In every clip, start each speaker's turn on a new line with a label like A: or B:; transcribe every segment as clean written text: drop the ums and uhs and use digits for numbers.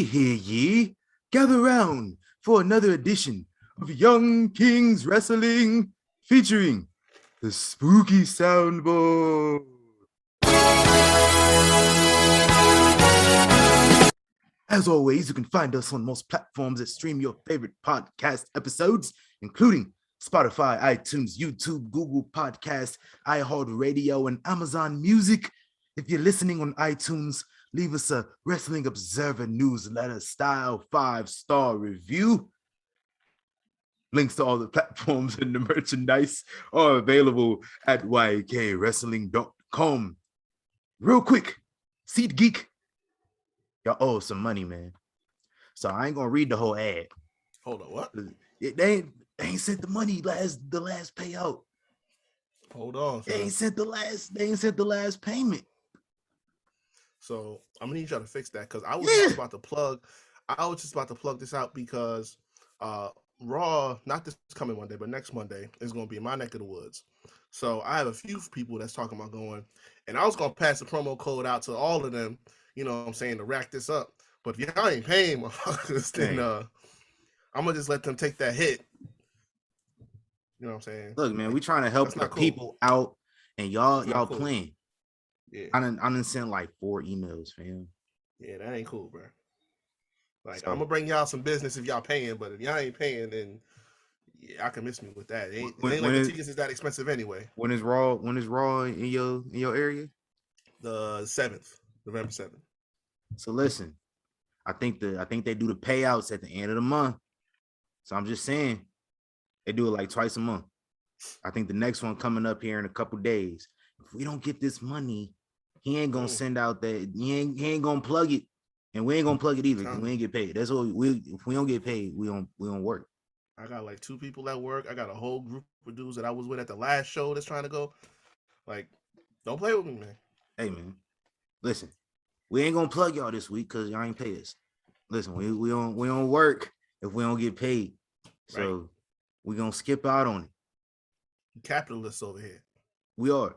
A: Hear ye, gather round for another edition of Young Kings Wrestling featuring the Spooky Soundboard. As always, you can find us on most platforms that stream your favorite podcast episodes, including Spotify, iTunes, YouTube, Google Podcasts, iHeartRadio, and Amazon Music. If you're listening on iTunes, leave us a Wrestling Observer newsletter style 5-star review. Links to all the platforms and the merchandise are available at ykwrestling.com. Real quick, SeatGeek, y'all owe some money, man. So I ain't gonna read the whole ad.
B: Hold on, what?
A: They ain't sent the money the last payout.
B: Hold on.
A: They ain't sent the last payment.
B: So I'm gonna need y'all to fix that because I was just about to plug this out because Raw, not this coming Monday, but next Monday is gonna be in my neck of the woods. So I have a few people that's talking about going, and I was gonna pass the promo code out to all of them, you know what I'm saying, to rack this up. But if y'all ain't paying motherfuckers, then I'm gonna just let them take that hit. You know what I'm saying?
A: Look, man, we trying to help the people out, and y'all
B: cool.
A: playing.
B: Yeah,
A: I done sent like 4 emails, fam.
B: Yeah, that ain't cool, bro. Like, so, I'm gonna bring y'all some business if y'all paying, but if y'all ain't paying, then yeah, I can miss me with that. It ain't like the tickets is that expensive anyway.
A: When is Raw in your area?
B: The 7th, November 7th.
A: So listen, I think they do the payouts at the end of the month. So I'm just saying, they do it like twice a month. I think the next one coming up here in a couple days. If we don't get this money, he ain't gonna send out that. He ain't gonna plug it, and we ain't gonna plug it either. We ain't get paid. That's what if we don't get paid, we don't work.
B: I got like 2 people at work. I got a whole group of dudes that I was with at the last show that's trying to go. Like, don't play with me, man.
A: Hey, man, listen, we ain't gonna plug y'all this week because y'all ain't pay us. Listen, we don't work if we don't get paid. So we gonna skip out on it.
B: Capitalists over here.
A: We are.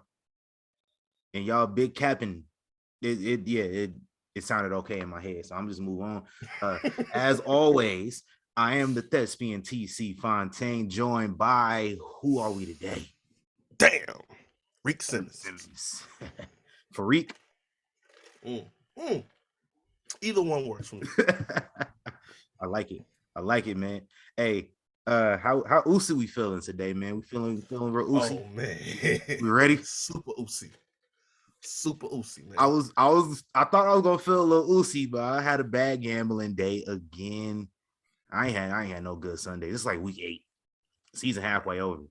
A: And y'all big capping, it sounded okay in my head, so I'm just move on. As always, I am the thespian TC Fontaine, joined by who are we today?
B: Damn, Reek Simmons.
A: Fareek.
B: Either one works for me.
A: I like it, man. Hey, how Ucey we feeling today, man? We feeling real Ucey.
B: Oh man,
A: we ready?
B: Super Ucey, man.
A: I thought I was gonna feel a little Ucey, but I had a bad gambling day again. I ain't had no good Sunday. This is like week 8, season halfway over.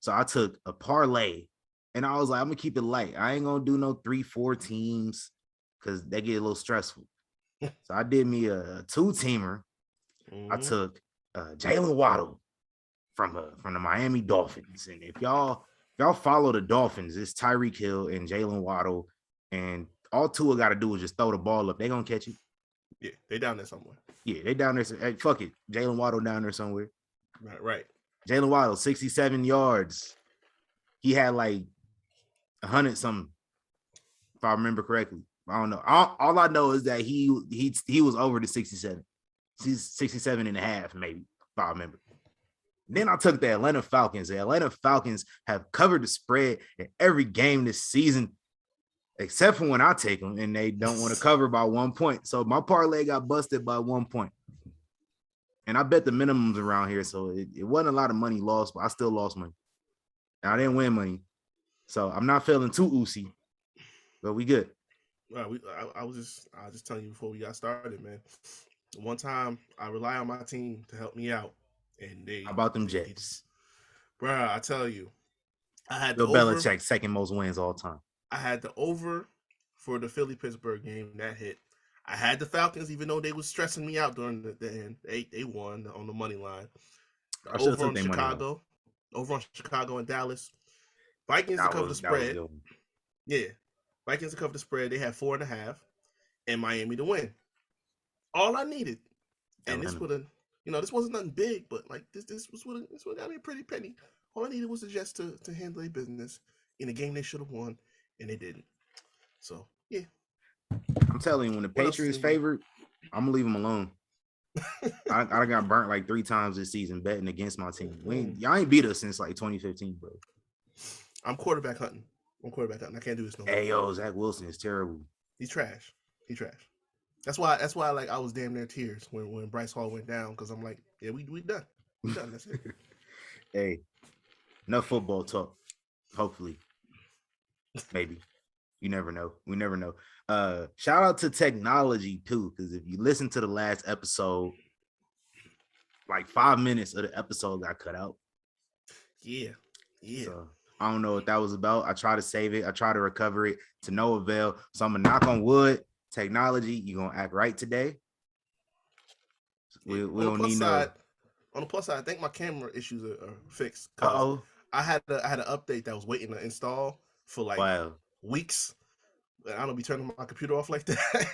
A: So I took a parlay, and I was like, I'm gonna keep it light. I ain't gonna do no 3-4 teams because they get a little stressful. So I did me a 2-teamer. I took Jalen Waddle from the Miami Dolphins, and if y'all follow the Dolphins, it's Tyreek Hill and Jalen Waddle, and all Tua got to do is just throw the ball up. They gonna catch it.
B: Yeah, they down there somewhere.
A: Yeah, they down there. Hey, fuck it, Jalen Waddle down there somewhere.
B: Right.
A: Jalen Waddle, 67 yards. He had like 100 something, if I remember correctly. I don't know. All I know is that he was over the 67. He's 67 and a half, maybe, if I remember. Then I took the Atlanta Falcons. The Atlanta Falcons have covered the spread in every game this season, except for when I take them and they don't want to cover by 1 point. So my parlay got busted by 1 point. And I bet the minimums around here, so it wasn't a lot of money lost, but I still lost money. And I didn't win money. So I'm not feeling too Ucey, but we good.
B: Well, I was just telling you before we got started, man. One time I rely on my team to help me out. And
A: how about them Jets?
B: Bruh, I tell you, I had
A: Bill Belichick, second most wins all time.
B: I had the over for the Philly-Pittsburgh game. That hit. I had the Falcons, even though they was stressing me out during the end. They won on the money line.
A: I should have
B: Over
A: took
B: on
A: their money line.
B: Chicago and Dallas. Vikings to cover the
A: That was
B: spread.
A: good.
B: Yeah, Vikings to cover the spread. They had 4.5, and Miami to win. All I needed, and
A: Atlanta.
B: this would have, this wasn't nothing big, but like this would got me a pretty penny. All I needed was the Jets to handle their business in a game they should have won, and they didn't. So yeah,
A: I'm telling you, when the Patriots favored, I'm gonna leave them alone. I got burnt like 3 times this season betting against my team. Y'all ain't beat us since like 2015, bro.
B: I'm quarterback hunting. I can't do this no more.
A: Hey yo, Zach Wilson is terrible.
B: He's trash. That's why like I was damn near tears when Bryce Hall went down, because I'm like, yeah, we done. We done. That's it.
A: Hey, enough football talk. Hopefully. Maybe. You never know. We never know. Shout out to technology too, because if you listen to the last episode, like 5 minutes of the episode got cut out.
B: Yeah.
A: So I don't know what that was about. I try to save it. I try to recover it to no avail. So I'm gonna knock on wood. Technology, you gonna act right today. We don't need no.
B: On the plus side, I think my camera issues are fixed.
A: Uh-oh.
B: I had an update that was waiting to install for like weeks. I don't be turning my computer off like that.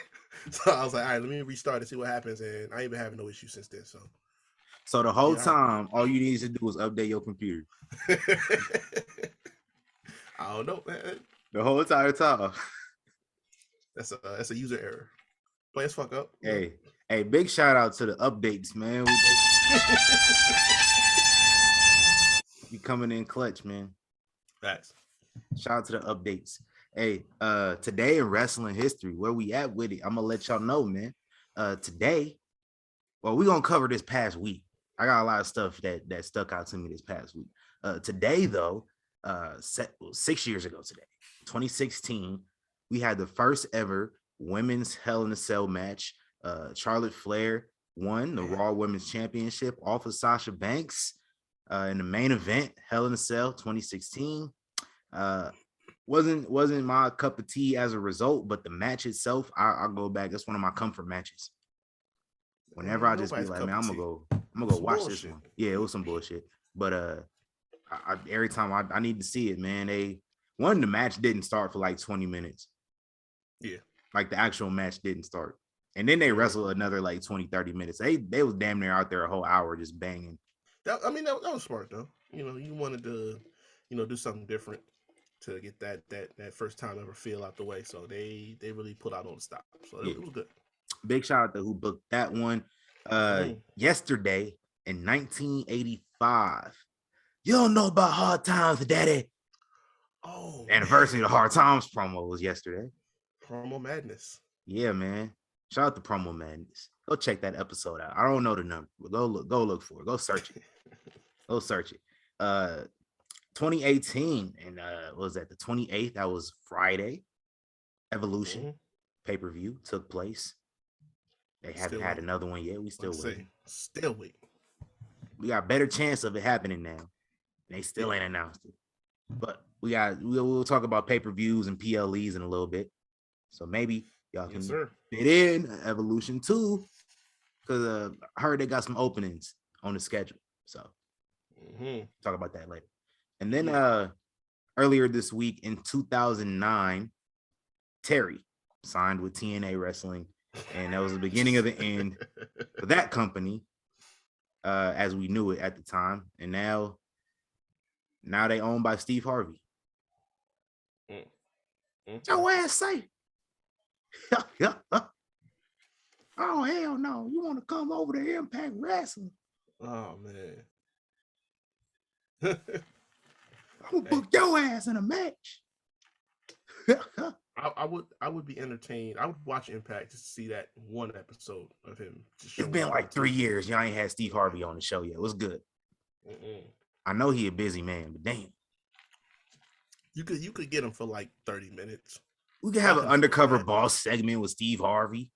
B: So I was like, all right, let me restart and see what happens. And I ain't been having no issues since then.
A: So the whole time, all you need to do is update your computer.
B: I don't know, man.
A: The whole entire time.
B: That's a user error. Players fuck up.
A: Hey, big shout out to the updates, man. You coming in clutch, man.
B: Facts.
A: Shout out to the updates. Hey, today in wrestling history, where we at with it? I'm gonna let y'all know, man. Today, well, we're gonna cover this past week. I got a lot of stuff that stuck out to me this past week. Today, though, 6 years ago today, 2016, we had the first ever women's Hell in a Cell match. Charlotte Flair won the Raw Women's Championship off of Sasha Banks in the main event, Hell in a Cell 2016. Wasn't my cup of tea as a result, but the match itself, I'll go back. That's one of my comfort matches. Whenever I just be like, man, I'm gonna go watch this one. Yeah, it was some bullshit. But every time I need to see it, man. The match didn't start for like 20 minutes.
B: Yeah.
A: Like the actual match didn't start. And then they wrestled another like 20-30 minutes. They was damn near out there a whole hour just banging.
B: That was smart though. You wanted to, do something different to get that first time ever feel out the way. So they really put out all the stops. So it was good. Big
A: shout out to who booked that one. Yesterday in 1985. You don't know about Hard Times, Daddy.
B: Oh,
A: anniversary of the Hard Times promo was yesterday.
B: Promo Madness.
A: Yeah, man. Shout out to Promo Madness. Go check that episode out. I don't know the number, but go look for it. Go search it. 2018, and what was that, the 28th? That was Friday. Evolution pay-per-view took place. They haven't had another one yet. We still waiting.
B: Still waiting.
A: We got better chance of it happening now. They still ain't announced it. But we'll talk about pay-per-views and PLEs in a little bit. So maybe y'all can fit in Evolution 2, because I heard they got some openings on the schedule. So talk about that later. And then earlier this week in 2009, Terry signed with TNA Wrestling, and that was the beginning of the end for that company as we knew it at the time. And now they owned by Steve Harvey. Your ass say. Oh, hell no. You want to come over to Impact Wrestling?
B: Oh, man.
A: I'm gonna book your ass in a match.
B: I would be entertained. I would watch Impact just to see that one episode of him.
A: It's been like 3 years. Y'all ain't had Steve Harvey on the show yet. It was good. I know he a busy man, but damn.
B: You could get him for like 30 minutes.
A: We could have an undercover boss segment with Steve Harvey.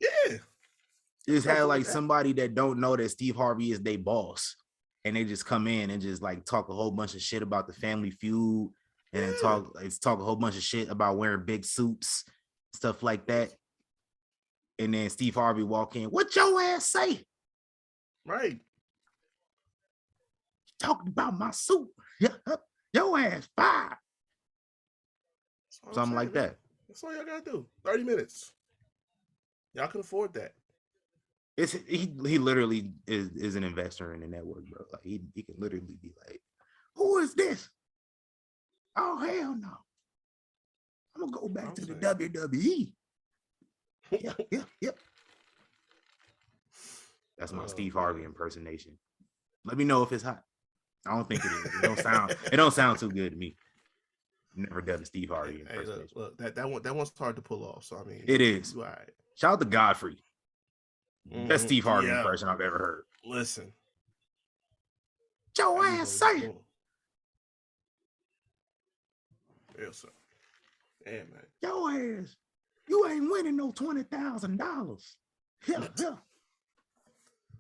B: Yeah.
A: Just have like somebody that don't know that Steve Harvey is their boss, and they just come in and just like talk a whole bunch of shit about the Family Feud, and talk a whole bunch of shit about wearing big suits, stuff like that. And then Steve Harvey walk in. What your ass say?
B: Right.
A: Talking about my suit. Your ass fired. Something like that.
B: That's all y'all gotta do. 30 minutes. Y'all can afford that.
A: He literally is an investor in the network, bro. Like he can literally be like, who is this? Oh hell no. I'm gonna go back to the WWE. Yep. That's my Steve Harvey impersonation. Let me know if it's hot. I don't think it is. It don't sound too good to me. Never done a Steve Harvey impersonation.
B: Look, that one's hard to pull off. So I mean,
A: it is.
B: All right.
A: Shout out to Godfrey. Best Steve Harvey impression I've ever heard.
B: Listen.
A: Joe ass say.
B: Yes, sir. Yeah, man.
A: Your ass, you ain't winning no $20,000. Yeah.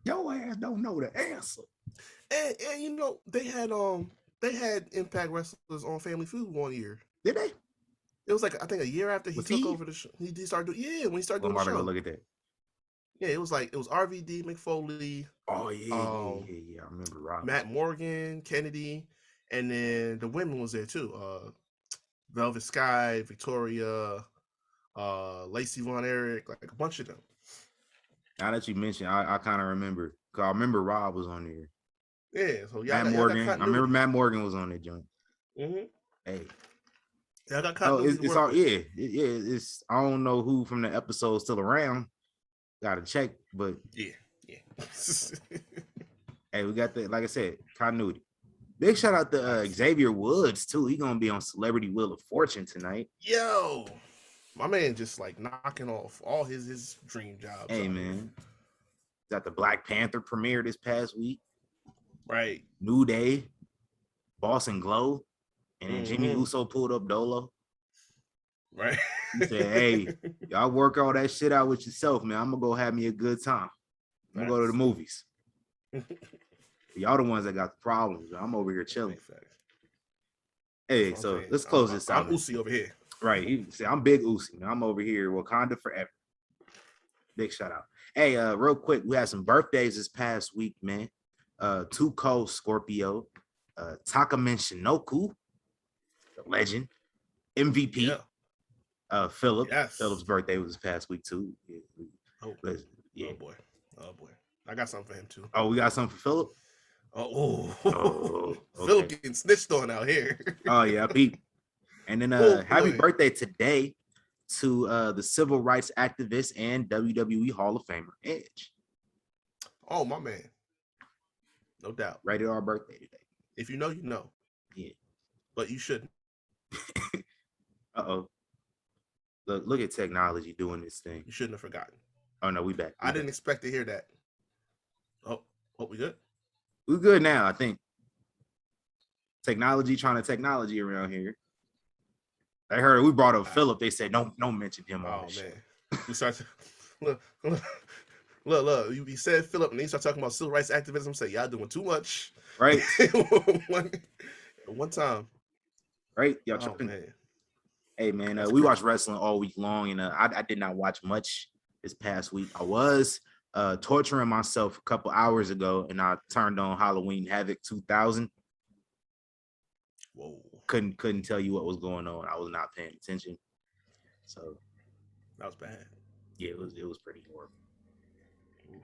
A: Your ass don't know the answer.
B: And you know, they had Impact wrestlers on Family Feud one year.
A: Did they?
B: It was like I think a year after he took over the show. He started doing when he started doing the show.
A: Go look at that.
B: Yeah, it was RVD, McFoley.
A: Oh yeah. I remember Rob.
B: Matt Morgan, Kennedy, and then the women was there too. Velvet Sky, Victoria, Lacey Von Erich, like a bunch of them.
A: Now that you mentioned, I kind of remember. Cause I remember Rob was on there.
B: Yeah, so
A: Matt Morgan. I remember Matt Morgan was on that joint.
B: Mm-hmm.
A: Hey.
B: Yeah, I got continuity.
A: It's all it's I don't know who from the episode still around. Gotta check, but
B: yeah.
A: Hey, we got the, like I said, continuity. Big shout out to Xavier Woods too. He gonna be on Celebrity Wheel of Fortune tonight.
B: Yo, my man just like knocking off all his dream jobs.
A: Hey man, got the Black Panther premiere this past week.
B: Right.
A: New Day, Boss and Glow, and then Jimmy Uso pulled up Dolo.
B: Right.
A: He said, "Hey, y'all work all that shit out with yourself, man. I'm gonna go have me a good time. I'm gonna go to the movies." Y'all the ones that got the problems. I'm over here chilling. Hey, so let's close this out.
B: I'm Ucey over here.
A: Right. He said, I'm Big Ucey. I'm over here. Wakanda forever. Big shout out. Hey, real quick, we had some birthdays this past week, man. Tuco Scorpio, Takamen Shinoku, the legend, MVP. Philip.
B: Yes.
A: Philip's birthday was this past week too.
B: Oh boy. I got something for him too.
A: Oh, we got something for Philip?
B: Oh,
A: okay.
B: Philip getting snitched on out here.
A: Oh yeah, Pete. And then happy birthday today to the civil rights activist and WWE Hall of Famer Edge.
B: Oh, my man. No doubt.
A: Rated R birthday today.
B: If you know, you know.
A: Yeah.
B: But you shouldn't.
A: Uh-oh. Look at technology doing this thing.
B: You shouldn't have forgotten.
A: Oh no, we back.
B: I didn't expect to hear that. Oh, we good?
A: We're good now, I think. Technology trying to technology around here. I heard we brought up Philip. They said don't mention him.
B: Oh man, we start to, look. You said Philip, and then you start talking about civil rights activism. Say y'all doing too much,
A: right?
B: one time,
A: right? Y'all tripping.
B: Man.
A: Hey man, we watched wrestling all week long, and I did not watch much this past week. I was torturing myself a couple hours ago, and I turned on Halloween Havoc 2000.
B: Whoa.
A: Couldn't tell you what was going on. I was not paying attention. So
B: that was bad.
A: Yeah, it was pretty horrible. Oof.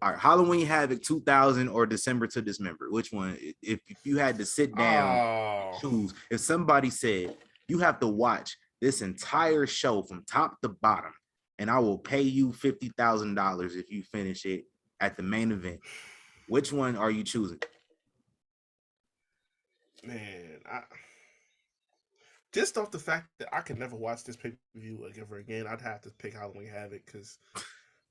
A: All right, Halloween Havoc 2000 or December to Dismember. Which one? If you had to sit down, choose. If somebody said you have to watch this entire show from top to bottom, and I will pay you $50,000 if you finish it at the main event, which one are you choosing?
B: Man, just off the fact that I can never watch this pay-per-view ever again, I'd have to pick Halloween Havoc because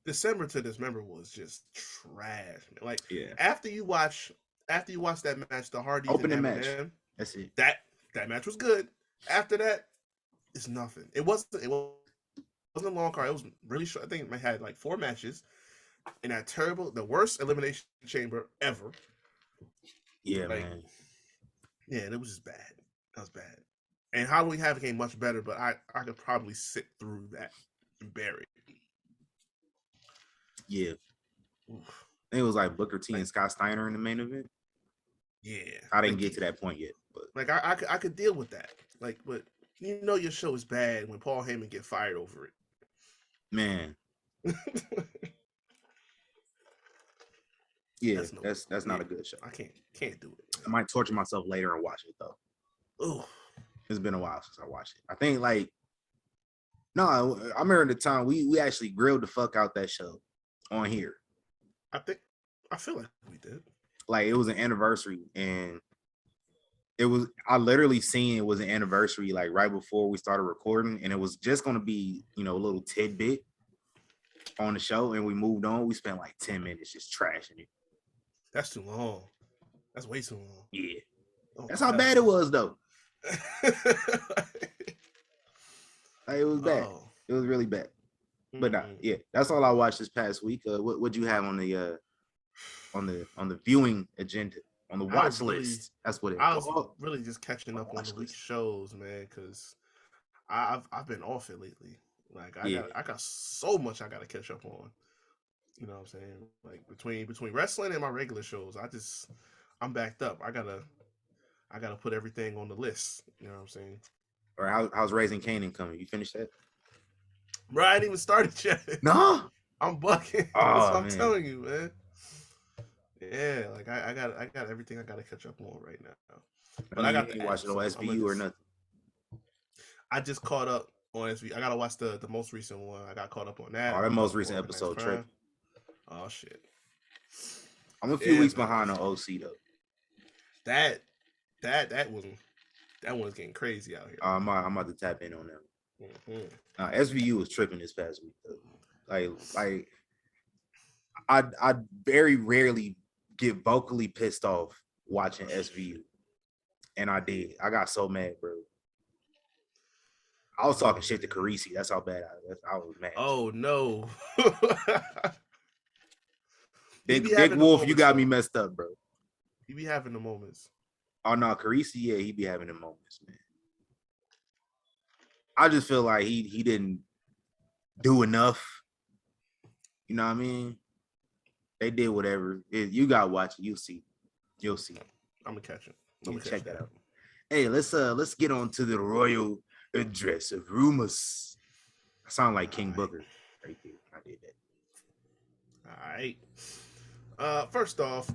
B: December to Dismember was just trash. Man. Like after you watch that match, the Hardys
A: opening
B: and
A: match.
B: Eminem,
A: that's it.
B: That match was good. After that, it's nothing. It wasn't a long card. It was really short. I think it had like 4 matches in that the worst elimination chamber ever.
A: Yeah, man.
B: Yeah, and it was just bad. That was bad. And Halloween Havoc ain't much better, but I could probably sit through that and bear it.
A: Yeah.
B: Oof.
A: I think it was like Booker T and Scott Steiner in the main event.
B: Yeah.
A: I didn't get to that point yet, but
B: like I could deal with that. Like, but you know your show is bad when Paul Heyman get fired over it.
A: Man. Yeah, that's not a good show.
B: I can't do it.
A: I might torture myself later and watch it though.
B: Oh,
A: it's been a while since I watched it. I think like no, I remember the time we actually grilled the fuck out that show on here.
B: I feel like we did.
A: Like it was an anniversary, and I literally seen it was an anniversary like right before we started recording, and it was just gonna be, a little tidbit on the show, and we moved on. We spent like 10 minutes just trashing it.
B: That's too long. That's way too long.
A: Yeah. That's how bad it was though. Like, it was bad. It was really bad. But nah, yeah, that's all I watched this past week. What'd you have on the viewing agenda, on the watch list? That's what it
B: I was really just catching up on the week's shows, man, because I've been off it lately. Like I got so much I gotta catch up on. You know what I'm saying? Like between wrestling and my regular shows, I'm backed up. I gotta put everything on the list. You know what I'm saying?
A: Or how's Raising Kanan coming? You finished that?
B: Bro, I ain't even started yet.
A: No,
B: I'm bucking.
A: Oh,
B: That's what I'm telling you, man. Yeah, like I got everything I gotta catch up on right now. But I got to
A: watch no SVU or nothing.
B: I just caught up on SVU. I gotta watch the most recent one. I got caught up on that.
A: Oh, that most recent episode trick.
B: Oh shit.
A: I'm a few weeks behind on OC though.
B: That one's getting crazy out here.
A: I'm about to tap in on that. SVU was tripping this past week though. Like I very rarely get vocally pissed off watching SVU, and I did. I got so mad, bro. I was talking shit to Carisi. That's how bad I was mad.
B: Oh no.
A: Big Wolf, you got me messed up, bro.
B: He be having the moments.
A: Oh no, Carisi, yeah, he be having the moments, man. I just feel like he didn't do enough. You know what I mean? They did whatever. You gotta watch it. You'll see.
B: I'm gonna catch it.
A: Check that out. Hey, let's get on to the royal address of rumors. I sound like King Booker right there. I did
B: that. All right. First off,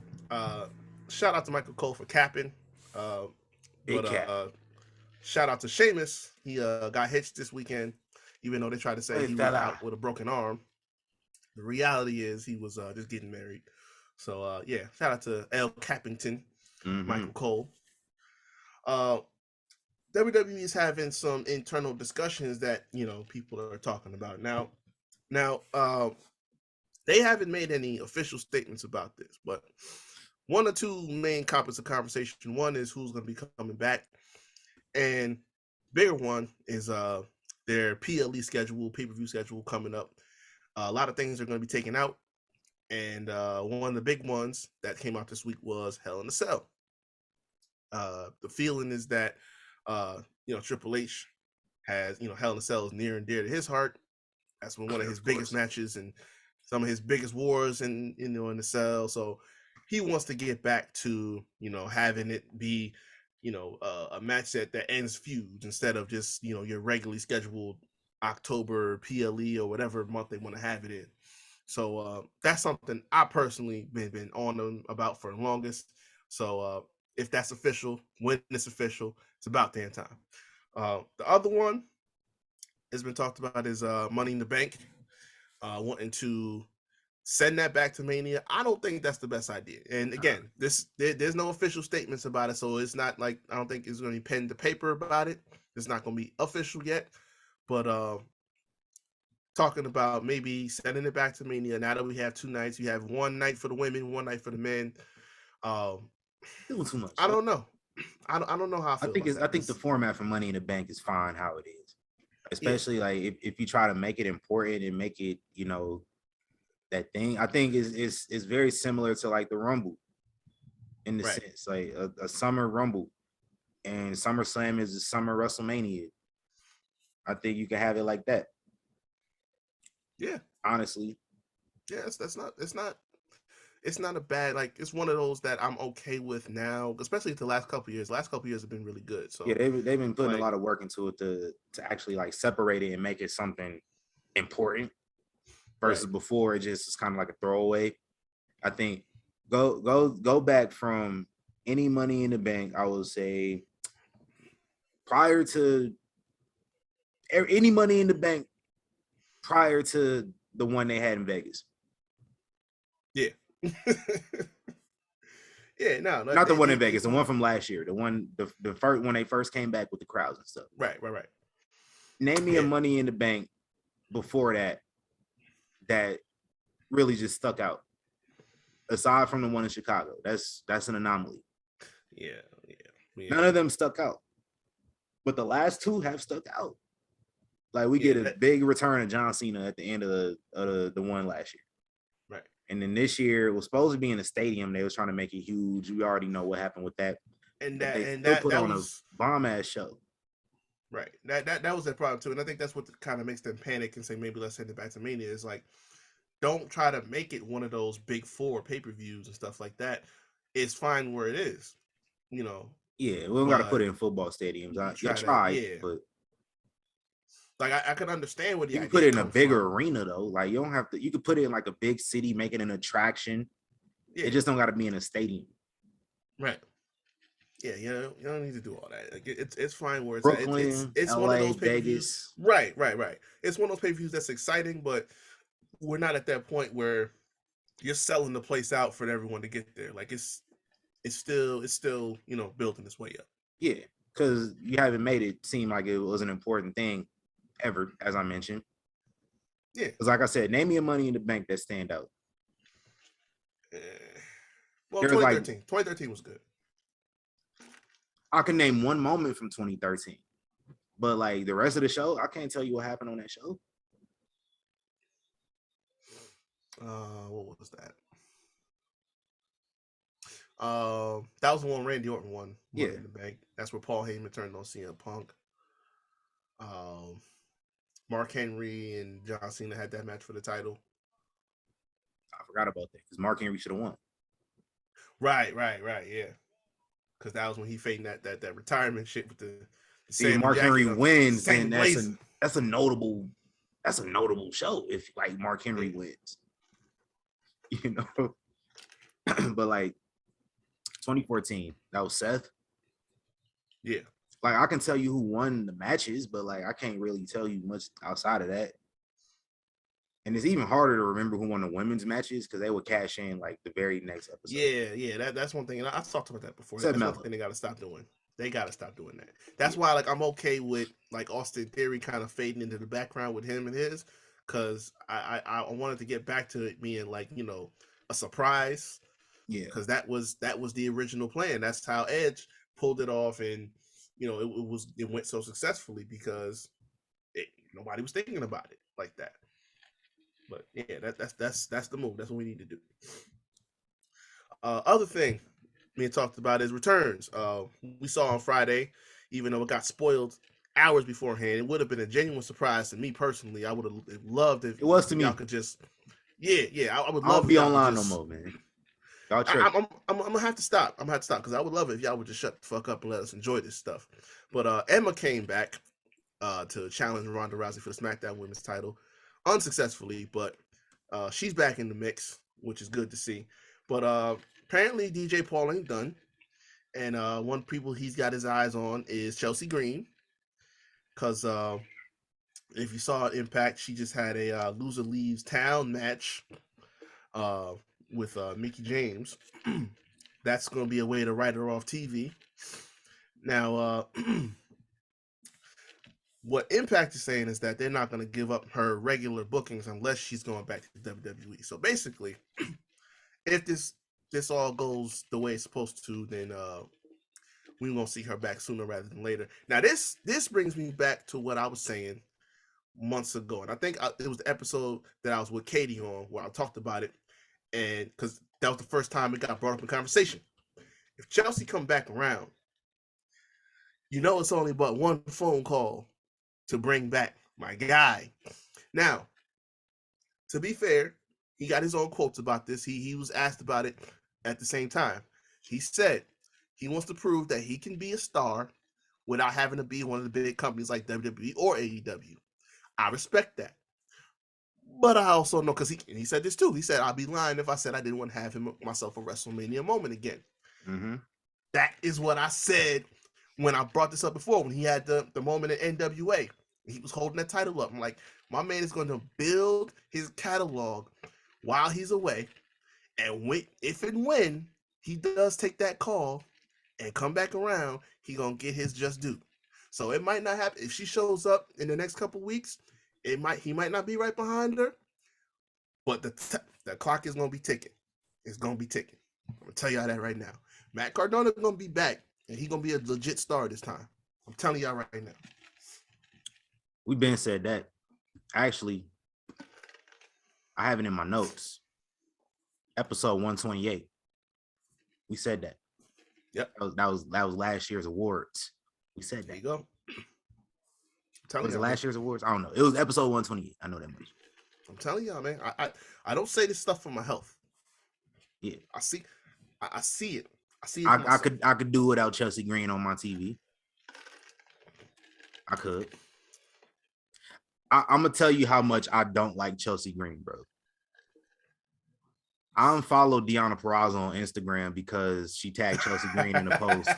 B: shout out to Michael Cole for capping.
A: Big cap.
B: Shout out to Sheamus. He got hitched this weekend, even though they tried to say he was out with a broken arm. The reality is he was just getting married. So yeah, shout out to L. Cappington, Michael Cole. WWE is having some internal discussions that people are talking about now. They haven't made any official statements about this, but one or two main topics of conversation. One is who's going to be coming back, and bigger one is their PLE schedule, pay-per-view schedule coming up. A lot of things are going to be taken out, and one of the big ones that came out this week was Hell in a Cell. The feeling is that Triple H has Hell in a Cell is near and dear to his heart. That's one of his biggest matches and some of his biggest wars in the cell. So he wants to get back to having it be a match that ends feuds instead of just your regularly scheduled October PLE or whatever month they want to have it in. So that's something I personally been on them about for the longest. So if that's official, when it's official, it's about damn time. The other one has been talked about is Money in the Bank, wanting to send that back to Mania. I don't think that's the best idea. And again, there's no official statements about it, so it's not like I don't think it's going to be pen to paper about it. It's not going to be official yet, but talking about maybe sending it back to Mania. Now that we have 2 nights, you have 1 night for the women, 1 night for the men.
A: Doing too much.
B: I don't know. I don't know how I feel.
A: I think the format for Money in the Bank is fine how it is, especially like if you try to make it important and make it that thing. I think is very similar to like the Rumble in the sense like a summer Rumble, and SummerSlam is a summer WrestleMania. I think you can have it like that.
B: Yeah,
A: honestly,
B: Yes, that's not. It's not. It's not a bad, like, it's one of those that I'm okay with now, especially the last couple years. Last couple years have been really good. So
A: Yeah, they've been putting a
B: like,
A: lot of work into it to actually like separate it and make it something important versus
B: right.
A: before it just is kind of like a throwaway. I think go back from any Money in the Bank. I would say prior to any Money in the Bank prior to the one they had in Vegas.
B: Yeah. Yeah, no,
A: Not the one in
B: they
A: Vegas, the one from last year, the first when they first came back with the crowds and stuff.
B: right.
A: Name me a
B: Yeah.
A: Money in the Bank before that really just stuck out. Aside from the one in Chicago, that's an anomaly.
B: Yeah.
A: None of them stuck out, but the last two have stuck out. Like we get a big return of John Cena at the end of the one last year.
B: Right.
A: And then this year it was supposed to be in a stadium. They was trying to make it huge. We already know what happened with that.
B: And
A: But
B: that
A: they
B: and
A: still
B: that
A: put
B: that
A: on
B: was
A: a bomb ass show.
B: right. That was their problem too. And I think that's what kind of makes them panic and say maybe let's send it back to Mania. Is like, don't try to make it one of those big four pay-per-views and stuff like that. It's fine where it is, you know.
A: Yeah, we don't got to put it in football stadiums. You tried,
B: yeah.
A: but
B: Like I can understand where the
A: you can
B: idea
A: put it in a
B: comes
A: bigger
B: from.
A: arena though. Like you don't have to. You could put it in like a big city, make it an attraction.
B: Yeah.
A: It just don't got to be in a stadium.
B: Right. Yeah, you don't need to do all that. Like, it's fine where it's
A: Brooklyn,
B: at. It's
A: LA,
B: one of those pay-per-views.
A: Vegas.
B: Right. It's one of those pay-per-views that's exciting, but we're not at that point where you're selling the place out for everyone to get there. Like it's still building its way up.
A: Yeah, because you haven't made it seem like it was an important thing ever, as I mentioned.
B: Yeah.
A: Because like I said, name me a Money in the Bank that stand out.
B: Well,
A: There's
B: 2013 was good.
A: I can name one moment from 2013, but like the rest of the show, I can't tell you what happened on that show.
B: What was that? That was the one Randy Orton won Money in the Bank. That's where Paul Heyman turned on CM Punk. Mark Henry and John Cena had that match for the title.
A: I forgot about that because Mark Henry should have won.
B: Right, yeah. Because that was when he fading that retirement shit with the
A: See, Mark Henry wins, then that's a notable show if like Mark Henry wins. You know, but like 2014, that was Seth.
B: Yeah.
A: Like I can tell you who won the matches, but like I can't really tell you much outside of that. And it's even harder to remember who won the women's matches because they would cash in like the very next episode.
B: Yeah. That's one thing, and I've talked about that before. That's one thing they got to stop doing. They got to stop doing that. That's why, like, I'm okay with like Austin Theory kind of fading into the background with him and his, because I wanted to get back to it being like a surprise.
A: Yeah,
B: because that was the original plan. That's how Edge pulled it off, and it went so successfully because nobody was thinking about it like that. But yeah, that's the move. That's what we need to do. Other thing me and talked about is returns. We saw on Friday, even though it got spoiled hours beforehand, it would have been a genuine surprise to me personally. I would have loved if
A: it was to me.
B: Y'all could just, I would love.
A: I don't be online no more, man.
B: I'm gonna have to stop. Because I would love it if y'all would just shut the fuck up and let us enjoy this stuff. But Emma came back to challenge Ronda Rousey for the SmackDown Women's title unsuccessfully, but she's back in the mix, which is good to see. But apparently DJ Paul ain't done, and one people he's got his eyes on is Chelsea Green, because if you saw Impact, she just had a loser leaves town match with Mickie James. That's going to be a way to write her off TV. Now, what Impact is saying is that they're not going to give up her regular bookings unless she's going back to the WWE. So basically, if this all goes the way it's supposed to, then we won't see her back sooner rather than later. Now, this brings me back to what I was saying months ago, and I think it was the episode that I was with Katie on where I talked about it, and because that was the first time it got brought up in conversation. If Chelsea come back around, it's only but one phone call to bring back my guy. Now, to be fair, he got his own quotes about this. He was asked about it at the same time. He said he wants to prove that he can be a star without having to be one of the big companies like WWE or AEW. I respect that. But I also know, because he said this too. He said, I'd be lying if I said I didn't want to have myself a WrestleMania moment again.
A: Mm-hmm.
B: That is what I said when I brought this up before, when he had the moment in NWA. He was holding that title up. I'm like, my man is going to build his catalog while he's away. And if and when he does take that call and come back around, he going to get his just due. So it might not happen. If she shows up in the next couple weeks, he might not be right behind her, but the clock is going to be ticking. It's going to be ticking. I'm going to tell y'all that right now. Matt Cardona is going to be back, and he's going to be a legit star this time. I'm telling y'all right now.
A: We've been said that. Actually, I have it in my notes. Episode 128. We said that.
B: Yep.
A: That was last year's awards. We said that.
B: There you go.
A: Was it last year's awards? I don't know. It was episode 128. I know that much.
B: I'm telling y'all, man. I don't say this stuff for my health.
A: Yeah.
B: I see it. I see it.
A: I could do without Chelsea Green on my TV. I could. I'm gonna tell you how much I don't like Chelsea Green, bro. I unfollowed Deonna Purrazzo on Instagram because she tagged Chelsea Green in a post.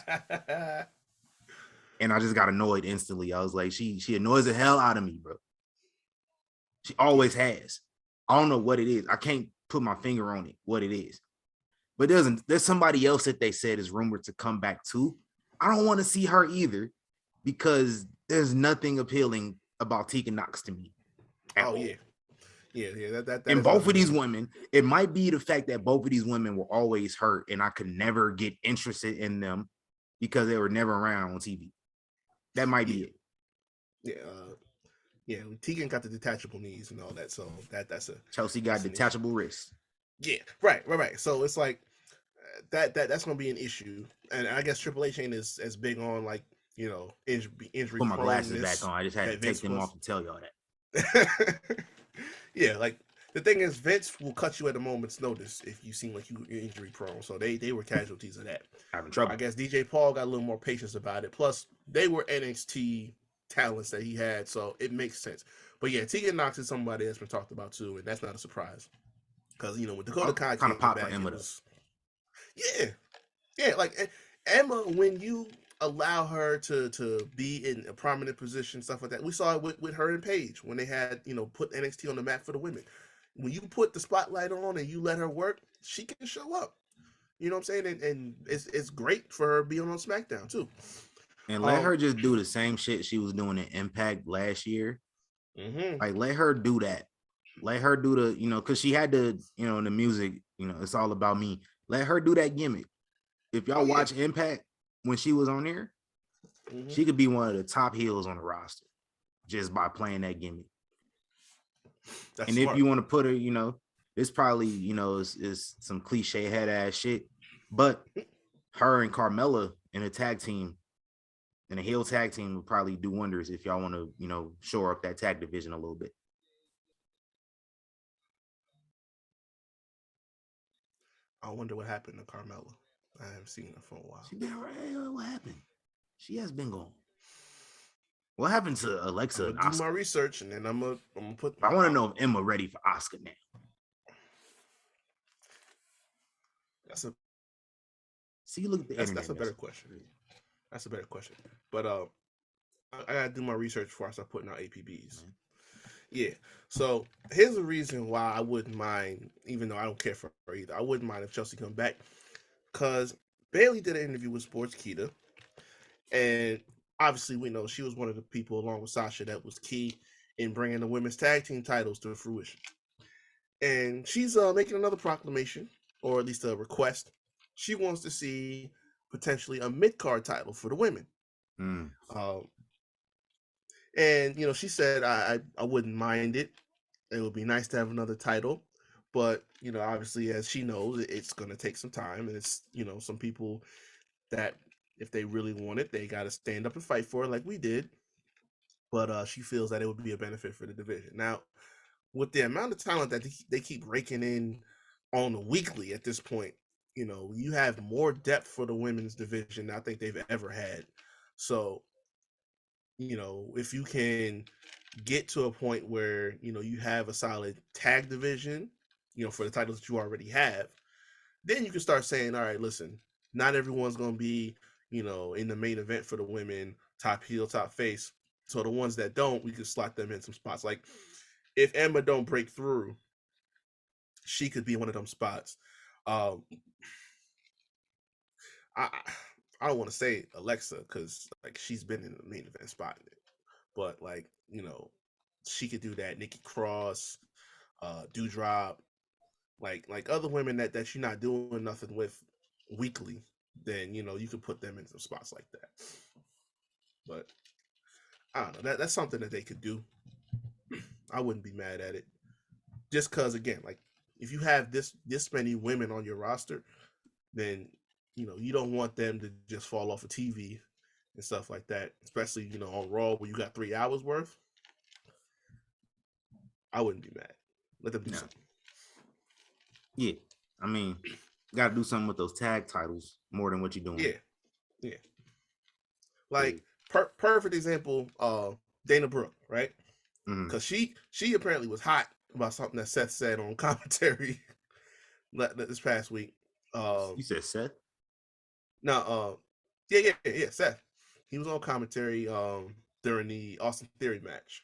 A: And I just got annoyed instantly. I was like, she annoys the hell out of me, bro. She always has. I don't know what it is. I can't put my finger on it, what it is. But there's somebody else that they said is rumored to come back too. I don't want to see her either because there's nothing appealing about Tegan Knox to me.
B: Oh, yeah. Yeah. That
A: and both of these women, it might be the fact that both of these women were always hurt and I could never get interested in them because they were never around on TV. That might be it.
B: Yeah. Tegan got the detachable knees and all that, so that's a
A: Chelsea got detachable wrists.
B: Yeah, right. So it's like that's gonna be an issue, and I guess Triple H ain't as big on like injury.
A: Put my glasses back on. I just had to take them off to tell y'all
B: that. Yeah, like the thing is, Vince will cut you at a moment's notice if you seem like you're injury prone. So they were casualties of that.
A: Having trouble.
B: I guess DJ Paul got a little more patience about it. Plus, they were NXT talents that he had, so it makes sense. But yeah, Tegan Knox is somebody that's been talked about too, and that's not a surprise. Because with Dakota Kai
A: kind of pop
B: back,
A: for Emma.
B: Yeah, like Emma, when you allow her to be in a prominent position, stuff like that. We saw it with her and Paige when they had put NXT on the map for the women. When you put the spotlight on and you let her work, she can show up. You know what I'm saying? And it's great for her being on SmackDown too.
A: And let her just do the same shit she was doing in Impact last year.
B: Mm-hmm.
A: Like let her do that. Let her do the, because she had the, the music, it's all about me. Let her do that gimmick. If y'all watch Impact when she was on there, she could be one of the top heels on the roster just by playing that gimmick. That's smart. If you want to put her, it's probably, is some cliche head ass shit, but her and Carmella in a tag team, and a heel tag team would probably do wonders if y'all want to, shore up that tag division a little bit.
B: I wonder what happened to Carmella. I haven't seen her for a while.
A: She been right. What happened? She has been gone. What happened to Alexa?
B: I'm gonna do my research and then I'm gonna put.
A: I want to know if Emma ready for Asuka now. Look at the internet.
B: That's a better question. That's a better question. But I gotta do my research before I start putting out APBs. Yeah. So here's the reason why I wouldn't mind, even though I don't care for her either. I wouldn't mind if Chelsea come back, because Bayley did an interview with Sportskeeda, and obviously we know she was one of the people, along with Sasha, that was key in bringing the women's tag team titles to fruition. And she's making another proclamation, or at least a request. She wants to see potentially a mid-card title for the women. And she said I wouldn't mind it. It would be nice to have another title, but obviously, as she knows, it's going to take some time, and it's some people that if they really want it, they got to stand up and fight for it, like we did. But she feels that it would be a benefit for the division. Now, with the amount of talent that they keep raking in on a weekly at this point, you have more depth for the women's division than I think they've ever had. So, if you can get to a point where, you have a solid tag division, for the titles that you already have, then you can start saying, all right, listen, not everyone's going to be, in the main event for the women, top heel, top face. So the ones that don't, we can slot them in some spots. Like if Emma don't break through, she could be one of them spots. Um, I I don't want to say Alexa because like she's been in the main event spot in it, but like she could do that. Nikki Cross, Dewdrop, like other women that you're not doing nothing with weekly, then you could put them in some spots like that. But I don't know. That's something that they could do. I wouldn't be mad at it. Just because again, like if you have this many women on your roster, then you don't want them to just fall off of TV and stuff like that. Especially on Raw where you got 3 hours worth. I wouldn't be mad. Let them do something.
A: Yeah, I mean, got to do something with those tag titles more than what you're doing.
B: Yeah. Like perfect example, Dana Brooke, right? Because she apparently was hot about something that Seth said on commentary this past week.
A: You said Seth?
B: No, yeah, Seth. He was on commentary during the Austin Theory match,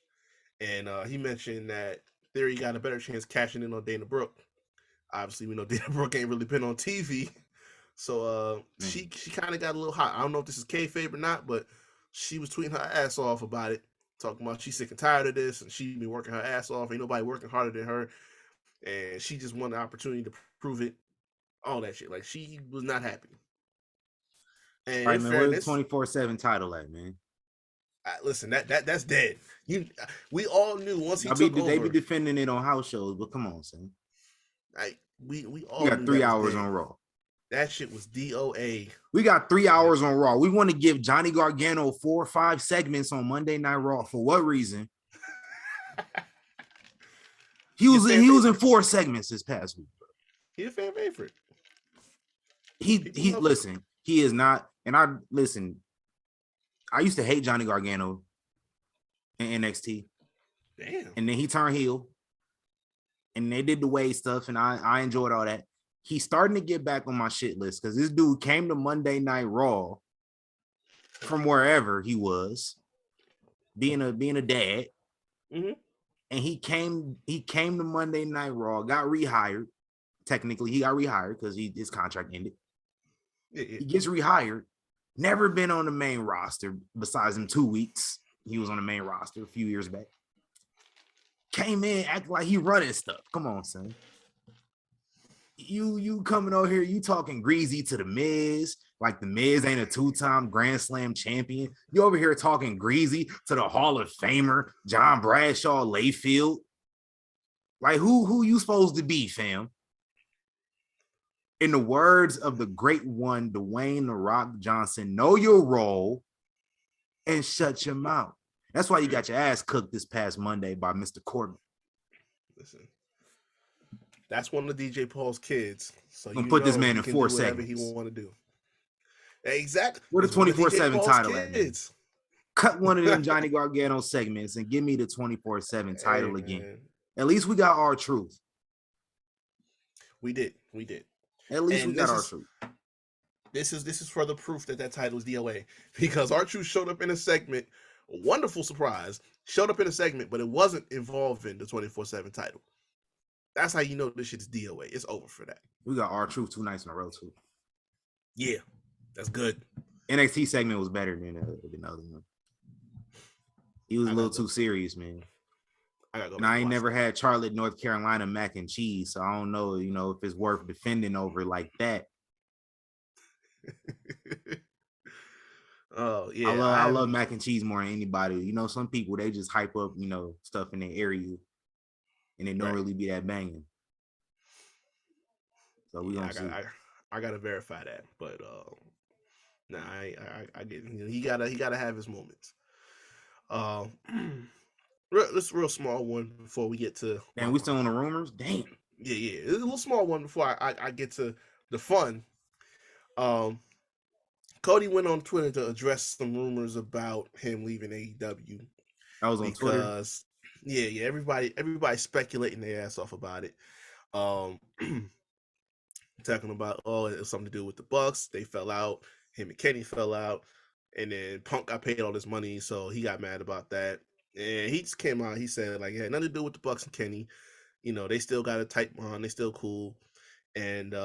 B: and he mentioned that Theory got a better chance cashing in on Dana Brooke. Obviously, we know Dana Brooke ain't really been on TV, so she kind of got a little hot. I don't know if this is kayfabe or not, but she was tweeting her ass off about it, talking about she's sick and tired of this, and she been working her ass off. Ain't nobody working harder than her, and she just wanted the opportunity to prove it. All that shit, like she was not happy. And
A: all right, man, where's the 24/7 title at, man?
B: Listen, that's dead. We all knew once he took over.
A: They be defending it on house shows, but come on, son.
B: We all
A: got 3 hours on Raw.
B: That shit was DOA.
A: We got 3 hours on Raw. We want to give Johnny Gargano 4 or 5 segments on Monday Night Raw. For what reason? He was in 4 segments this past week.
B: He's a fan favorite.
A: He listen. He is not. And I used to hate Johnny Gargano in NXT.
B: Damn.
A: And then he turned heel. And they did the Wade stuff, and I enjoyed all that. He's starting to get back on my shit list because this dude came to Monday Night Raw from wherever he was, being a dad.
B: Mm-hmm.
A: And he came to Monday Night Raw, got rehired. Technically, he got rehired because his contract ended.
B: Yeah.
A: He gets rehired. Never been on the main roster besides them 2 weeks. He was on the main roster a few years back. Came in, acting like he running stuff. Come on, son. You coming over here, you talking greasy to the Miz, like the Miz ain't a 2-time Grand Slam champion. You over here talking greasy to the Hall of Famer, John Bradshaw Layfield. Like who you supposed to be, fam? In the words of the great one, Dwayne "The Rock" Johnson, know your role and shut your mouth. That's why you got your ass cooked this past Monday by Mr. Corbin.
B: Listen, that's one of DJ Paul's kids. So
A: you put this man in 4 segments.
B: He want to do. Exactly.
A: Where the 24/7 title at? Cut one of them Johnny Gargano segments and give me the 24/7 title again. Man. At least we got our truth.
B: We did.
A: At least we got our truth.
B: This is further proof that title is DOA because R-Truth showed up in a segment. A wonderful surprise. Showed up in a segment, but it wasn't involving the 24/7 title. That's how you know this shit's DOA. It's over for that.
A: We got R-Truth 2 nights in a row too.
B: Yeah, that's good.
A: NXT segment was better than the other one. He was a little too serious, man. I ain't never had Charlotte, North Carolina mac and cheese, so I don't know, if it's worth defending over like that.
B: Oh yeah,
A: I love mac and cheese more than anybody. Some people they just hype up, stuff in their area, and it don't really be that banging. So we gonna see.
B: I gotta verify that, but I get he gotta have his moments. This real small one before we get to.
A: And we still on the rumors. Damn.
B: Yeah. It's a little small one before I get to the fun. Cody went on Twitter to address some rumors about him leaving AEW.
A: I was on Twitter.
B: Because everybody speculating their ass off about it. Talking about it was something to do with the Bucks. They fell out. Him and Kenny fell out, and then Punk got paid all this money, so he got mad about that. And he just came out. He said like, it had nothing to do with the Bucks and Kenny. You know, they still got a tight bond. They still cool, and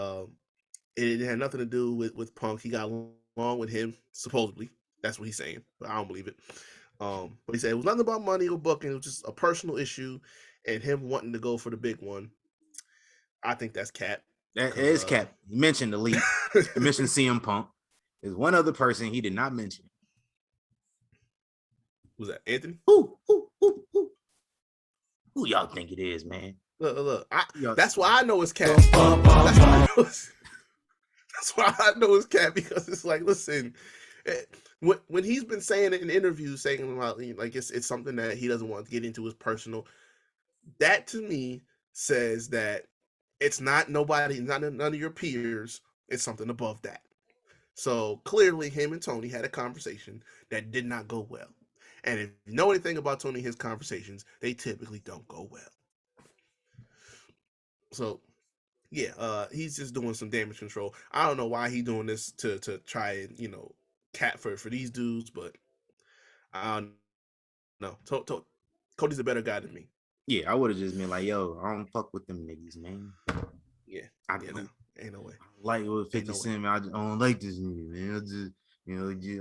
B: it had nothing to do with Punk. He got along with him supposedly. That's what he's saying, but I don't believe it. But he said it was nothing about money or booking. It was just a personal issue, and him wanting to go for the big one. I think that's cap.
A: That is cap. He mentioned Elite. He mentioned CM Punk. There's one other person he did not mention.
B: Was that Anthony?
A: Who y'all think it is, man?
B: Look. That's why I know it's cap. That's why I know it's cap, because it's like, listen, when he's been saying it in interviews, saying about like it's something that he doesn't want to get into, his personal. That to me says that it's not nobody, none of your peers. It's something above that. So clearly, him and Tony had a conversation that did not go well. And if you know anything about Tony, his conversations, they typically don't go well. So, yeah, he's just doing some damage control. I don't know why he's doing this to try and, cat for these dudes, but I don't know. Cody's a better guy than me.
A: Yeah, I would have just been like, yo, I don't fuck with them niggas, man.
B: Yeah, ain't no way.
A: I like what 50 Cent, man. I don't like this nigga, man. I just,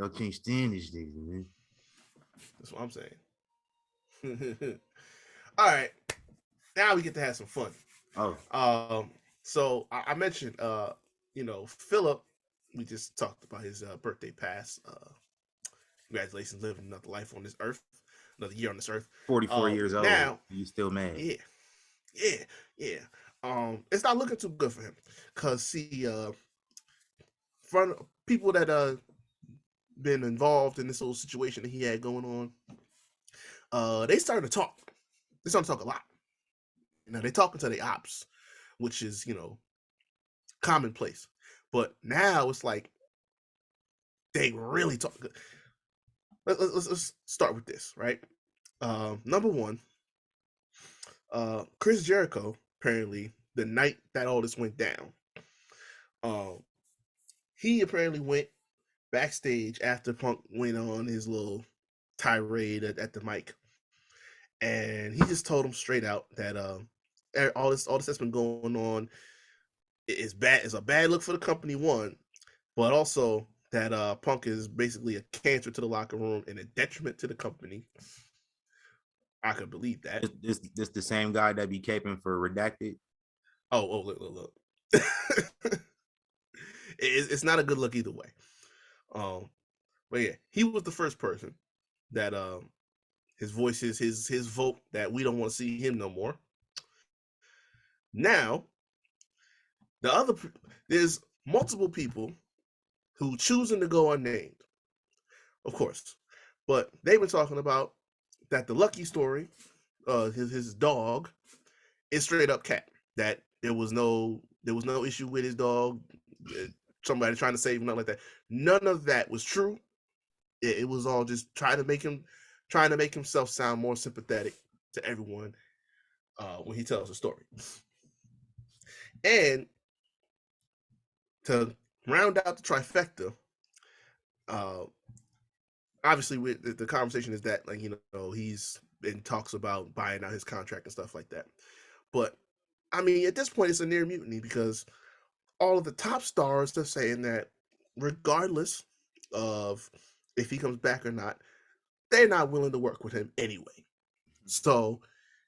A: I can't stand this nigga, man.
B: That's what I'm saying. All right, now we get to have some fun.
A: Oh,
B: so I mentioned, Philip. We just talked about his birthday pass. Congratulations, living another life on this earth, another year on this earth.
A: 44 years old. Now you still mad?
B: Yeah. It's not looking too good for him, cause see, from people that been involved in this whole situation that he had going on, they started to talk. They started to talk a lot. They talking to the ops, which is commonplace. But now it's like they really talk. Let's start with this, right? Number one, Chris Jericho, apparently the night that all this went down, he apparently went backstage after Punk went on his little tirade at the mic, and he just told him straight out that all this that's been going on is bad. It's a bad look for the company, one, but also that Punk is basically a cancer to the locker room and a detriment to the company. I could believe that.
A: This the same guy that be caping for Redacted?
B: Oh, look. It's not a good look either way. But yeah, he was the first person that his voice is his vote that we don't want to see him no more. Now, there's multiple people who choosing to go unnamed, of course, but they've been talking about that the Lucky story, his dog, is straight up cat. That there was no issue with his dog, somebody trying to save him, nothing like that. None of that was true. It was all just trying to make himself sound more sympathetic to everyone when he tells the story. And to round out the trifecta, obviously the conversation is that he's in talks about buying out his contract and stuff like that. But I mean, at this point, it's a near mutiny because all of the top stars are saying that regardless of if he comes back or not, they're not willing to work with him anyway. So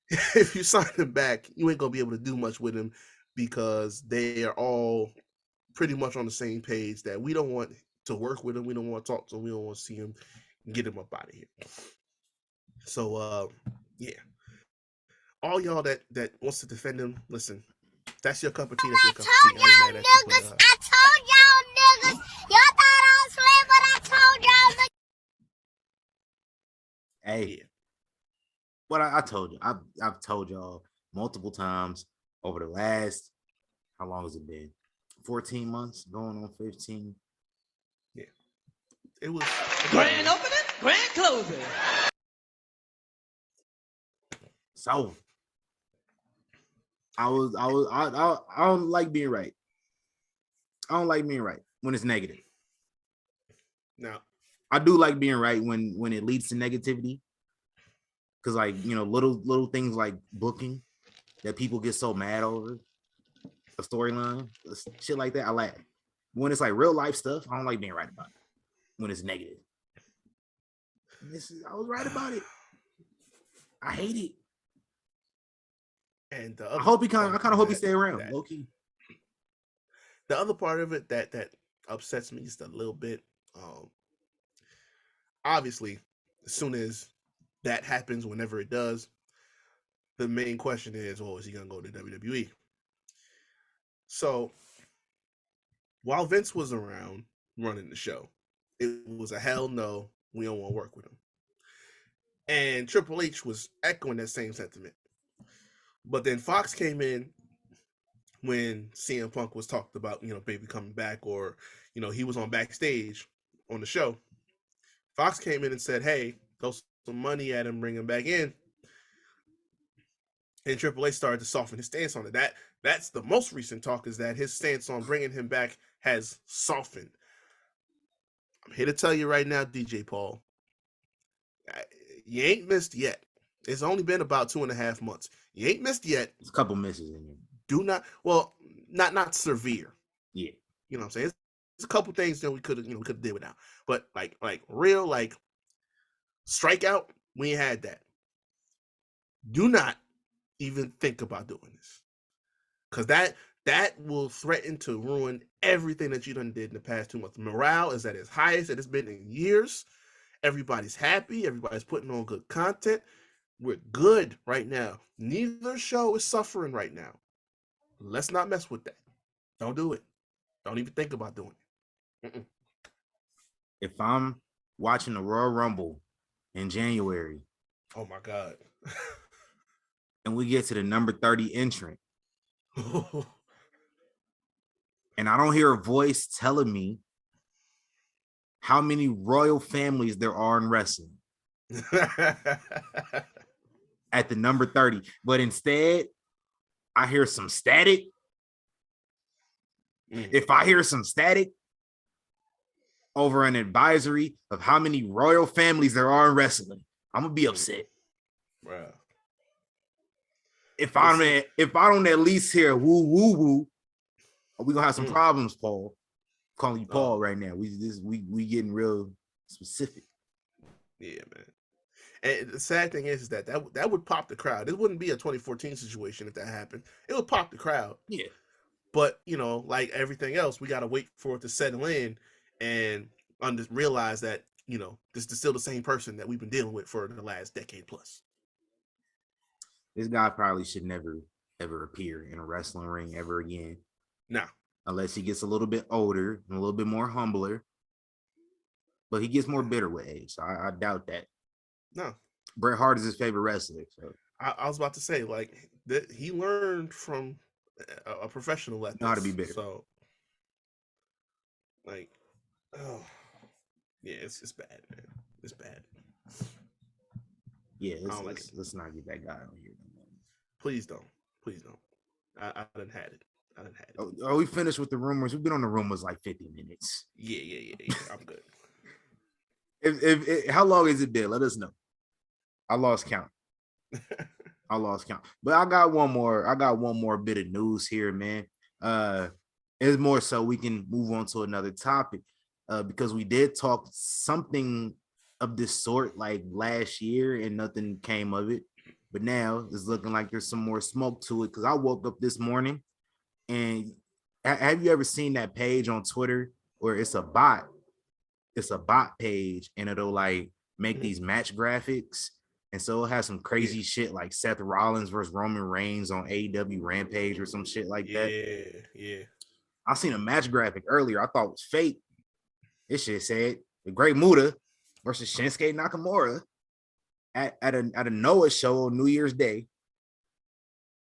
B: if you sign him back, you ain't gonna be able to do much with him because they are all pretty much on the same page that we don't want to work with him, we don't want to talk to him, we don't want to see him, get him up out of here. So yeah. All y'all that wants to defend him, listen, that's your cup of tea. That's your cup of tea.
C: I told y'all niggas. Y'all thought I was playing, but I told y'all niggas.
A: Hey. But I told you, I've told y'all multiple times over the last, how long has it been? 14 months, going on 15.
B: Yeah, it was
D: Grand opening, grand closing.
A: So I don't like being right. I don't like being right when it's negative.
B: Now,
A: I do like being right when it leads to negativity. Cause like, you know, little things like booking that people get so mad over, a storyline, shit like that, I laugh. When it's like real life stuff, I don't like being right about it. When it's negative. I was right about it. I hate it.
B: and
A: I kind of hope he stay around, low key.
B: The other part of it that upsets me just a little bit. Obviously, as soon as that happens, whenever it does, the main question is, "Oh, is he gonna go to WWE?" So, while Vince was around running the show, it was a hell no. We don't want to work with him. And Triple H was echoing that same sentiment. But then Fox came in when CM Punk was talked about, baby coming back, or, he was on backstage on the show. Fox came in and said, hey, throw some money at him, bring him back in. And Triple H started to soften his stance on it. That's the most recent talk, is that his stance on bringing him back has softened. I'm here to tell you right now, DJ Paul, you ain't missed yet. It's only been about 2.5 months. You ain't missed yet.
A: There's a couple misses in there.
B: Do not, not severe.
A: Yeah.
B: You know what I'm saying? There's a couple things that we could have did without. But like real, like strikeout, we ain't had that. Do not even think about doing this. Because that will threaten to ruin everything that you done did in the past 2 months. Morale is at its highest it has been in years. Everybody's happy. Everybody's putting on good content. We're good right now. Neither show is suffering right now. Let's not mess with that. Don't do it. Don't even think about doing it. Mm-mm.
A: If I'm watching the Royal Rumble in January,
B: oh my God,
A: and we get to the number 30 entrant, and I don't hear a voice telling me how many royal families there are in wrestling at the number 30, but instead I hear some static. If I hear some static over an advisory of how many royal families there are in wrestling, I'm gonna be upset.
B: Bro.
A: If I don't at least hear woo woo woo, we gonna have some problems, Paul. I'm calling you Paul right now. We getting real specific.
B: Yeah, man. And the sad thing is that would pop the crowd. It wouldn't be a 2014 situation if that happened. It would pop the crowd.
A: Yeah.
B: But, like everything else, we got to wait for it to settle in and realize that, this is still the same person that we've been dealing with for the last decade plus.
A: This guy probably should never, ever appear in a wrestling ring ever again.
B: No.
A: Unless he gets a little bit older and a little bit more humbler. But he gets more bitter with age. So I doubt that.
B: No.
A: Bret Hart is his favorite wrestler. So
B: I was about to say, that he learned from a professional at this.
A: Know how to be bitter.
B: So, yeah, it's bad, man. It's bad.
A: Yeah, let's not get that guy on here.
B: Please don't. I done had it.
A: Oh, we finished with the rumors. We've been on the rumors like 50 minutes.
B: Yeah. I'm good.
A: If how long has it been? Let us know. I lost count. But I got one more bit of news here, man. It's more so we can move on to another topic. Because we did talk something of this sort like last year and nothing came of it. But now it's looking like there's some more smoke to it. Because I woke up this morning, and have you ever seen that page on Twitter where it's a bot? It's a bot page, and it'll like make these match graphics. And so it has some crazy shit like Seth Rollins versus Roman Reigns on AEW Rampage or some shit like that.
B: Yeah.
A: I seen a match graphic earlier. I thought it was fake. This shit said the Great Muta versus Shinsuke Nakamura at a Noah show on New Year's Day,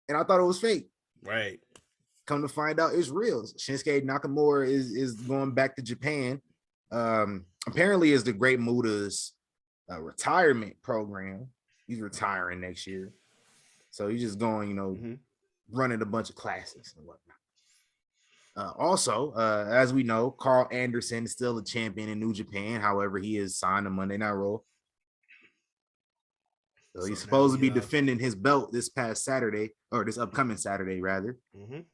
A: and I thought it was fake.
B: Right.
A: Come to find out, it's real. Shinsuke Nakamura is going back to Japan. Apparently, is the Great Muda's retirement program. He's retiring next year, so he's just going, running a bunch of classics and whatnot. Also, as we know, Carl Anderson is still a champion in New Japan. However, he is signed to Monday Night Raw. So he's supposed to be defending his belt this past Saturday, or this upcoming Saturday, rather,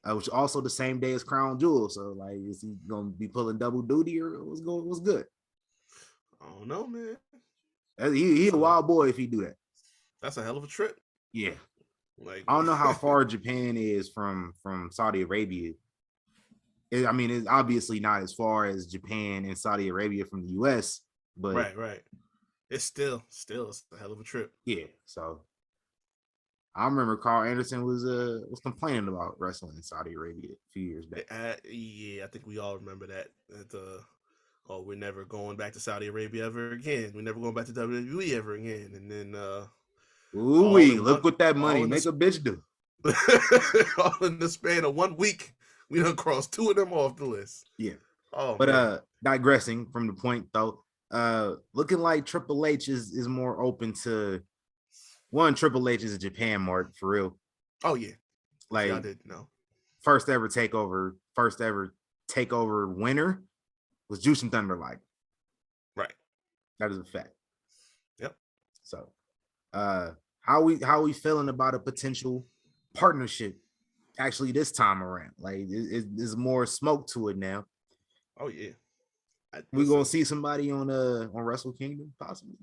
A: which also the same day as Crown Jewel. So, like, is he going to be pulling double duty, or what's good?
B: I don't know, man.
A: He a wild boy if he do that.
B: That's a hell of a trip.
A: Yeah.
B: Like,
A: I don't know how far Japan is from Saudi Arabia. It's obviously not as far as Japan and Saudi Arabia from the U.S., but
B: right. It's still a hell of a trip.
A: Yeah. So I remember Carl Anderson was complaining about wrestling in Saudi Arabia a few years back.
B: Yeah, I think we all remember that. We're never going back to Saudi Arabia ever again. We're never going back to WWE ever again. And then
A: look what that money make a bitch do.
B: All in the span of 1 week, we done crossed 2 of them off the list.
A: Yeah.
B: Man.
A: Digressing from the point though, looking like Triple H is more open to Triple H is a Japan mark for real.
B: Oh yeah.
A: Like
B: I didn't know.
A: First ever takeover winner was Jushin Thunder Liger.
B: Right.
A: That is a fact.
B: Yep.
A: So how we feeling about a potential partnership actually this time around? Like there's more smoke to it now.
B: Oh yeah.
A: We gonna see somebody on Wrestle Kingdom possibly,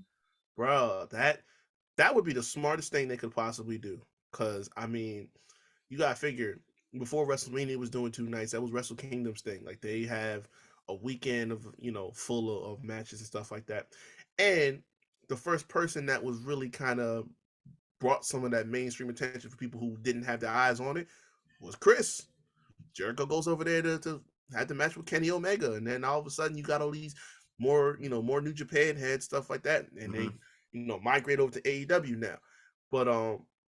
B: bro. That would be the smartest thing they could possibly do. Cause you gotta figure before WrestleMania was doing 2 nights, that was Wrestle Kingdom's thing. Like they have a weekend of full of matches and stuff like that. And the first person that was really kind of brought some of that mainstream attention for people who didn't have their eyes on it was Chris. Jericho goes over there to have the match with Kenny Omega, and then all of a sudden you got all these more New Japan heads, stuff like that, and they migrate over to AEW now. But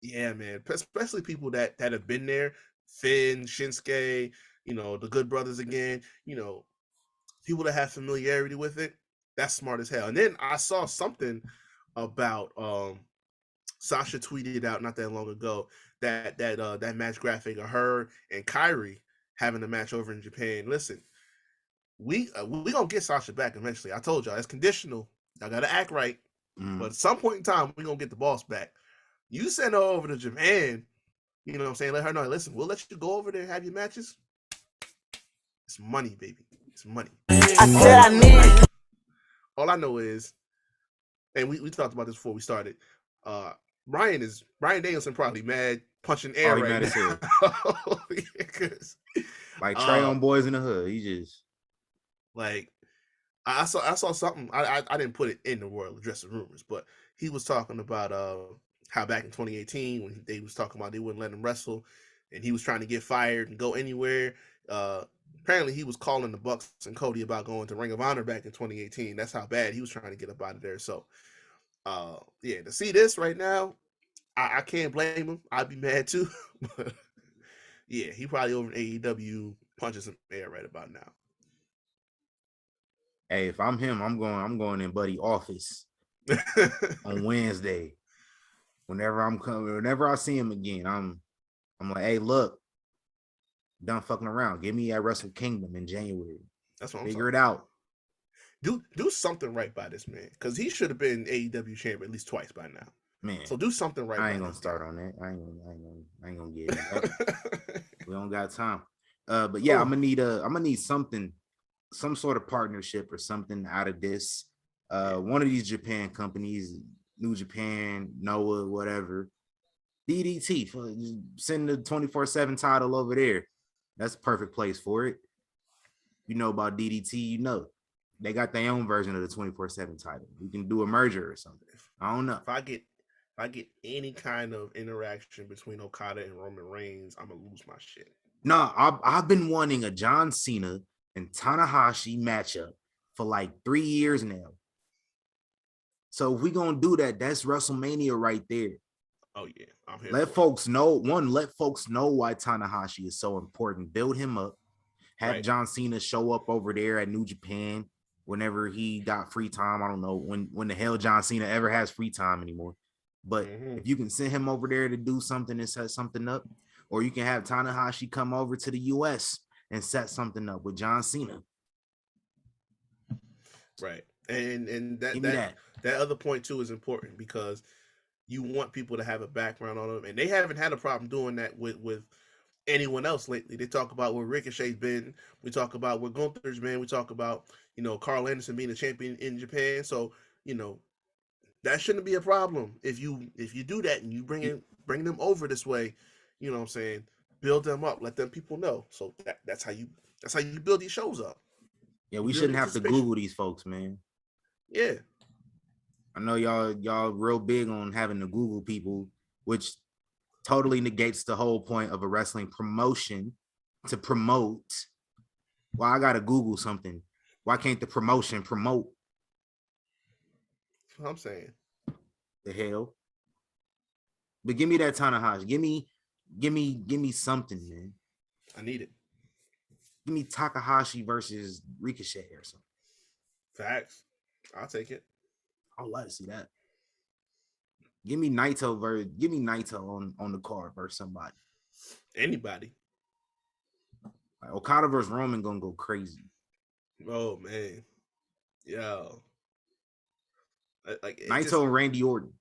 B: yeah, man, especially people that have been there, Finn, Shinsuke, the Good Brothers again, people that have familiarity with it. That's smart as hell. And then I saw something about Sasha tweeted out not that long ago that match graphic of her and Kairi having a match over in Japan. Listen, we gonna get Sasha back eventually. I told y'all it's conditional. Y'all gotta act right. But at some point in time, we're gonna get the boss back. You send her over to Japan, you know what I'm saying? Let her know, listen, we'll let you go over there and have your matches. It's money, baby. It's money.
D: I said I need.
B: All I know is, and we talked about this before we started. Brian Danielson probably mad punching air right now.
A: Like Trey on Boys in the Hood. He just
B: like I saw something. I didn't put it in the world of dressing rumors, but he was talking about how back in 2018 when they was talking about they wouldn't let him wrestle, and he was trying to get fired and go anywhere. Apparently he was calling the Bucks and Cody about going to Ring of Honor back in 2018. That's how bad he was trying to get up out of there. So yeah, to see this right now, I can't blame him. I'd be mad too. But yeah, he probably over in AEW punching some air right about now.
A: Hey, if I'm him, I'm going in Buddy office on Wednesday. Whenever I see him again, I'm like, hey, look, done fucking around. Give me at Wrestle Kingdom in January.
B: That's what I'm
A: figure it out.
B: Do something right by this man, because he should have been AEW champion at least twice by now.
A: Man,
B: so do something right.
A: I ain't gonna start on that. I ain't gonna get it. We don't got time. But yeah, I'm gonna need something, some sort of partnership or something out of this. One of these Japan companies, New Japan, Noah, whatever, DDT, send the 24/7 title over there. That's a perfect place for it. You know about DDT, they got their own version of the 24/7 title. We can do a merger or something. I don't know.
B: If I get any kind of interaction between Okada and Roman Reigns, I'm gonna lose my shit.
A: No, I've been wanting a John Cena and Tanahashi matchup for like 3 years now. So if we gonna do that, that's WrestleMania right there.
B: Oh yeah, I'm here.
A: Let folks know. Let folks know why Tanahashi is so important. Build him up. Have John Cena show up over there at New Japan whenever he got free time. I don't know when the hell John Cena ever has free time anymore. But if you can send him over there to do something and set something up, or you can have Tanahashi come over to the US and set something up with John Cena.
B: Right. And that other point too is important because you want people to have a background on them, and they haven't had a problem doing that with anyone else lately. They talk about where Ricochet's been. We talk about where Gunther's been. We talk about, Carl Anderson being a champion in Japan. So, that shouldn't be a problem if you do that and you bring them over this way. You know what I'm saying? Build them up, let them people know. So that's how you build these shows up.
A: Yeah, we shouldn't have to Google these folks, man.
B: Yeah.
A: I know y'all real big on having to Google people, which totally negates the whole point of a wrestling promotion to promote. Well, I gotta Google something. Why can't the promotion promote?
B: That's what I'm saying.
A: The hell. But give me that Tanahashi. Give me something, man.
B: I need it.
A: Give me Takahashi versus Ricochet or something.
B: Facts. I'll take it.
A: I'd like to see that. Give me Naito on the card versus somebody.
B: Anybody.
A: Like Okada versus Roman gonna go crazy.
B: Oh man. Yo. Like
A: Naito and Randy Orton.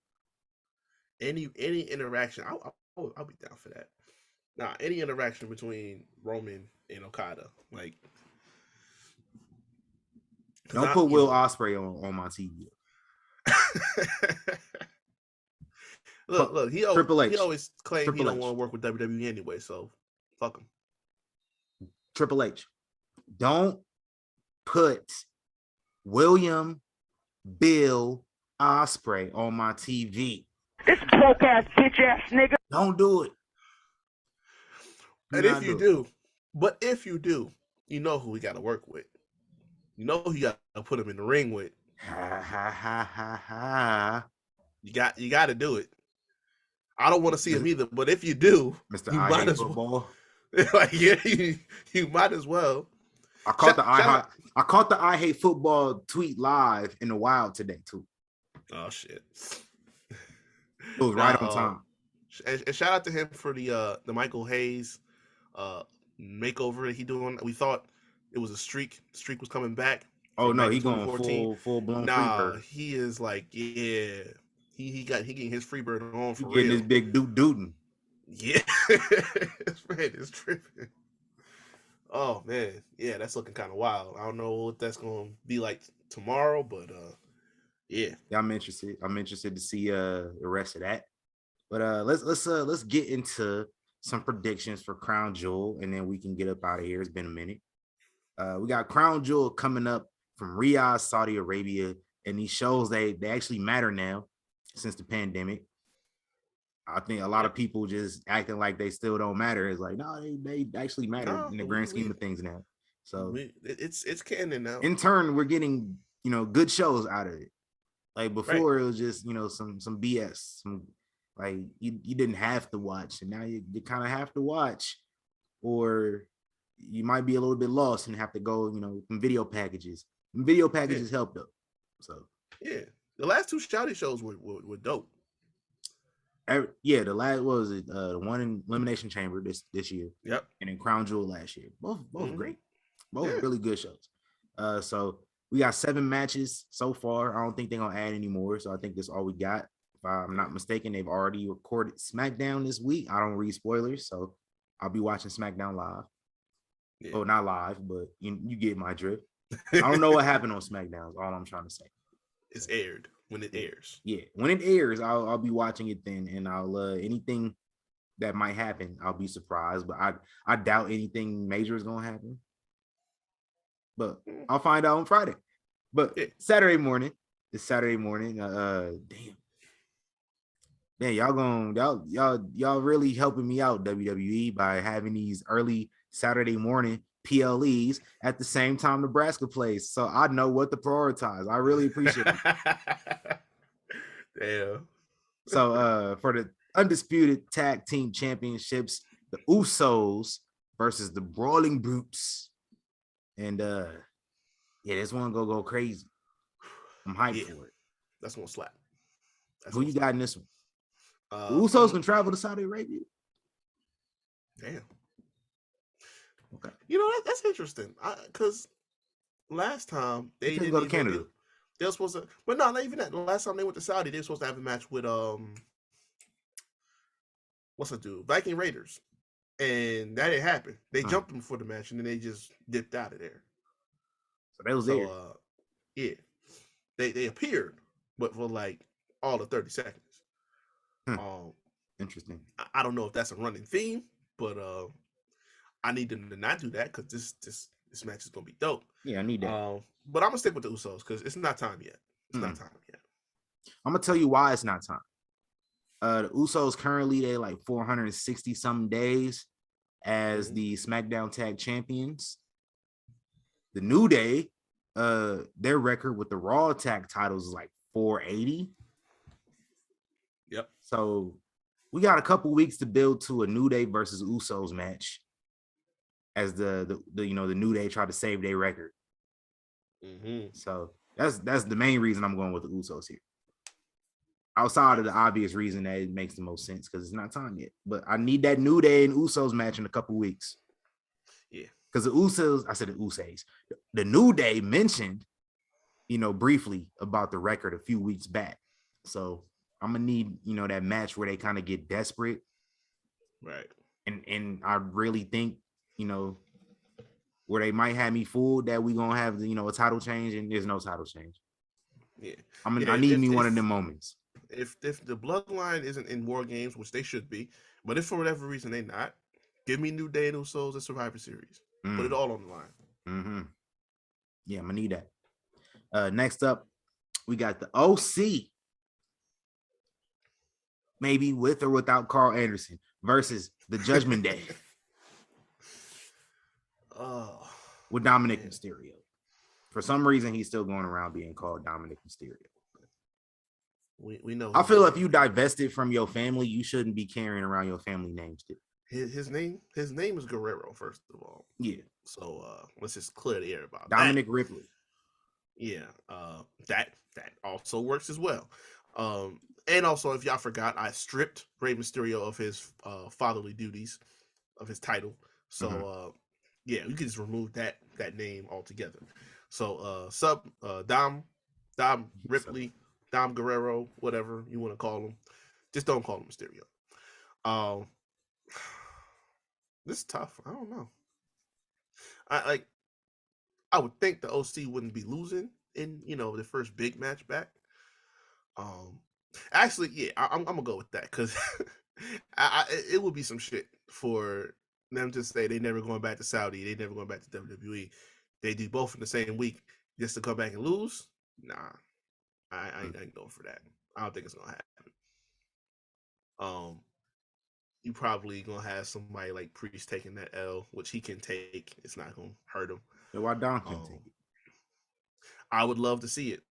B: Any interaction, I'll be down for that. Now, any interaction between Roman and Okada, like
A: don't put Will Ospreay on my TV.
B: Look, he always claimed he don't want to work with WWE anyway, so fuck him.
A: Triple H, don't put William Bill Ospreay on my TV.
D: This broke ass bitch ass nigga.
A: Don't do it.
B: And if you do, you know who we got to work with. You know who you got to put him in the ring with. You got to do it. I don't want to see him either, but if you do,
A: Mr.
B: You
A: I
B: might
A: hate
B: as
A: football.
B: Well. Like, yeah, you might as well.
A: I caught the I hate football tweet live in the wild today too.
B: Oh shit!
A: It was right on time.
B: And shout out to him for the Michael Hayes makeover that he doing. We thought it was a streak. The streak was coming back.
A: Oh no, he going full blown.
B: Nah, he is like, yeah. He getting his free bird on for
A: getting
B: real.
A: His big dootin'.
B: Yeah, this man is tripping. Oh man, yeah, that's looking kind of wild. I don't know what that's gonna be like tomorrow, but yeah,
A: I'm interested. I'm interested to see the rest of that. But let's get into some predictions for Crown Jewel, and then we can get up out of here. It's been a minute. We got Crown Jewel coming up from Riyadh, Saudi Arabia, and these shows they actually matter now since the pandemic. I think a lot of people just acting like they still don't matter. It's like, no, they actually matter in the grand scheme of things now. So
B: it's canon now.
A: In turn, we're getting good shows out of it. Like before, It was just some BS, some like you didn't have to watch, and now you kind of have to watch, or you might be a little bit lost and have to go some video packages. And video packages help though. So
B: yeah, the last two Shouty shows were dope.
A: The last was it the one in Elimination Chamber this year.
B: Yep.
A: And then Crown Jewel last year. Both great. Both really good shows. So we got 7 matches so far. I don't think they're gonna add any more. So I think that's all we got. If I'm not mistaken, they've already recorded SmackDown this week. I don't read spoilers, so I'll be watching SmackDown live. Yeah. Oh, not live, but you get my drift. I don't know what happened on SmackDown. Is all I'm trying to say.
B: It's aired. When it airs,
A: when it airs, I'll be watching it then, and I'll anything that might happen, I'll be surprised. But I doubt anything major is gonna happen. But I'll find out on Friday. But Saturday morning, it's Saturday morning. Y'all really helping me out, WWE, by having these early Saturday morning PLEs at the same time Nebraska plays, so I know what to prioritize. I really appreciate it.
B: Damn.
A: So for the undisputed tag team championships, the Usos versus the Brawling Brutes. And this one gonna go crazy. I'm hyped for it.
B: That's gonna slap.
A: Who you got in this one? The
B: Uh,
A: Usos can travel to Saudi Arabia.
B: Damn.
A: Okay.
B: You know that's interesting. Because last time they didn't
A: go to Canada.
B: They were supposed to, but no, not even that. The last time they went to Saudi, they were supposed to have a match with what's it do? Viking Raiders, and that didn't happen. They jumped them for the match, and then they just dipped out of there.
A: So they was there.
B: Yeah, they appeared, but for like all of 30 seconds.
A: Interesting.
B: I don't know if that's a running theme, but I need them to not do that because this match is gonna be dope.
A: Yeah, I need that.
B: But I'm gonna stick with the Usos because it's not time yet. It's not time yet.
A: I'm gonna tell you why it's not time. The Usos currently they're like 460 some days as the SmackDown Tag Champions. The New Day, their record with the Raw Tag titles is like 480.
B: Yep.
A: So we got a couple weeks to build to a New Day versus Usos match as the New Day try to save their record. So that's the main reason I'm going with the Usos here. Outside of the obvious reason that it makes the most sense because it's not time yet. But I need that New Day and Usos match in a couple weeks.
B: Yeah.
A: Because the Usos, the New Day mentioned, briefly about the record a few weeks back. So I'm gonna need, that match where they kind of get desperate.
B: Right.
A: And I really think, where they might have me fooled that we gonna have a title change, and there's no title change.
B: Yeah.
A: I need me one of them moments.
B: If the bloodline isn't in War Games, which they should be, but if for whatever reason they're not, give me New Day and Usos at Survivor Series. Put it all on the line.
A: Yeah, I'm gonna need that. Next up, we got the OC. Maybe with or without Carl Anderson versus the Judgment Day. With Dominic Mysterio. For some reason, he's still going around being called Dominic Mysterio.
B: We know.
A: I feel if you divested from your family, you shouldn't be carrying around your family name still.
B: His name is Guerrero, first of all.
A: Yeah.
B: So let's just clear the air about
A: Dominic Ripley.
B: Yeah. That also works as well. And also, if y'all forgot, I stripped Rey Mysterio of his fatherly duties, of his title. So we can just remove that name altogether. So Dom Ripley, Dom Guerrero, whatever you want to call him, just don't call him Mysterio. This is tough. I don't know. I would think the OC wouldn't be losing in the first big match back. Actually, yeah, I'm gonna go with that because it would be some shit for them to say they never going back to Saudi, they never going back to WWE. They do both in the same week just to come back and lose. Nah, I ain't going for that. I don't think it's gonna happen. You probably gonna have somebody like Priest taking that L, which he can take. It's not gonna hurt him.
A: Yeah, why Don can take it?
B: I would love to see it.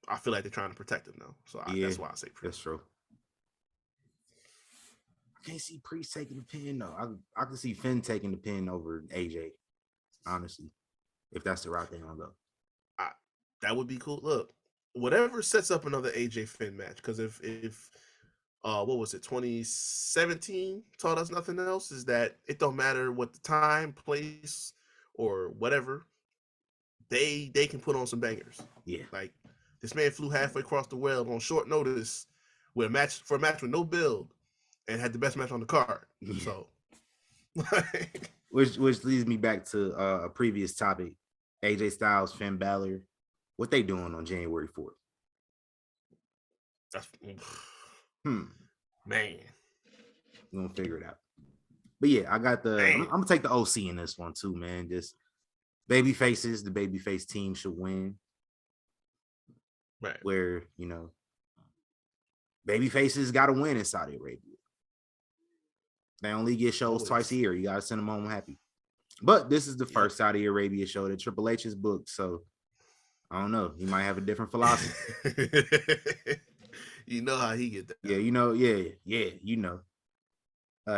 B: I feel like they're trying to protect him though, so that's why I say Priest.
A: That's true. I can't see Priest taking the pin though. I can see Finn taking the pin over AJ. Honestly, if that's the route they're gonna go,
B: that would be cool. Look, whatever sets up another AJ Finn match, because if what was it, 2017 taught us nothing else, is that it don't matter what the time, place, or whatever, they can put on some bangers.
A: Yeah, like
B: this man flew halfway across the world on short notice with a match with no build and had the best match on the card. Yeah. So
A: which leads me back to a previous topic. AJ Styles, Finn Balor, what they doing on January 4th?
B: That's
A: man. We're gonna figure it out. But yeah, I got I'm gonna take the OC in this one too, man. Just baby faces, the babyface team should win.
B: Right.
A: Where, baby faces gotta win in Saudi Arabia. They only get shows twice a year. You gotta send them home happy. But this is the first Saudi Arabia show that Triple H has booked, so I don't know. He might have a different philosophy.
B: You know how he get that.
A: Yeah, you know.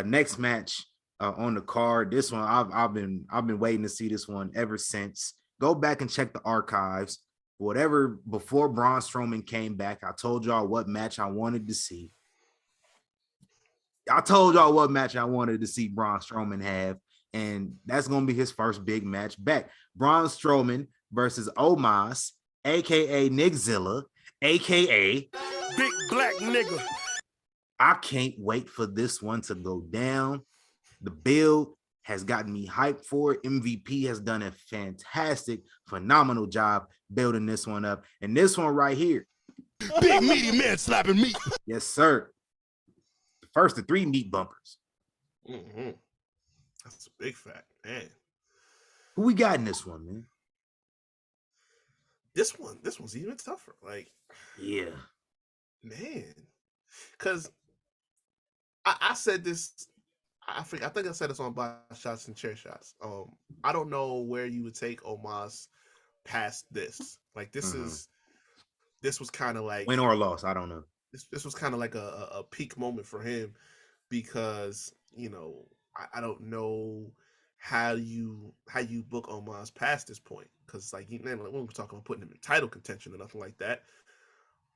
A: Next match on the card. This one I've been waiting to see this one ever since. Go back and check the archives. Whatever before Braun Strowman came back, I told y'all what match I wanted to see. I told y'all what match I wanted to see Braun Strowman have, and that's gonna be his first big match back. Braun Strowman versus Omos, aka Nickzilla, aka
E: Big black nigga.
A: I can't wait for this one to go down. The build has gotten me hyped for it. MVP has done a fantastic, phenomenal job building this one up. And this one right here.
E: Big meaty man slapping meat.
A: Yes, sir. The first of 3 meat bumpers.
B: Mm-hmm. That's a big fact, man.
A: Who we got in this one, man?
B: This one's even tougher. Like,
A: yeah,
B: man, because I said this. I think I said this on Buy Shots and Chair Shots. I don't know where you would take Omos past this. Like, this was kind of like
A: win or loss. I don't know.
B: This was kind of like a peak moment for him because I don't know how you book Omos past this point because like we were talking about putting him in title contention or nothing like that.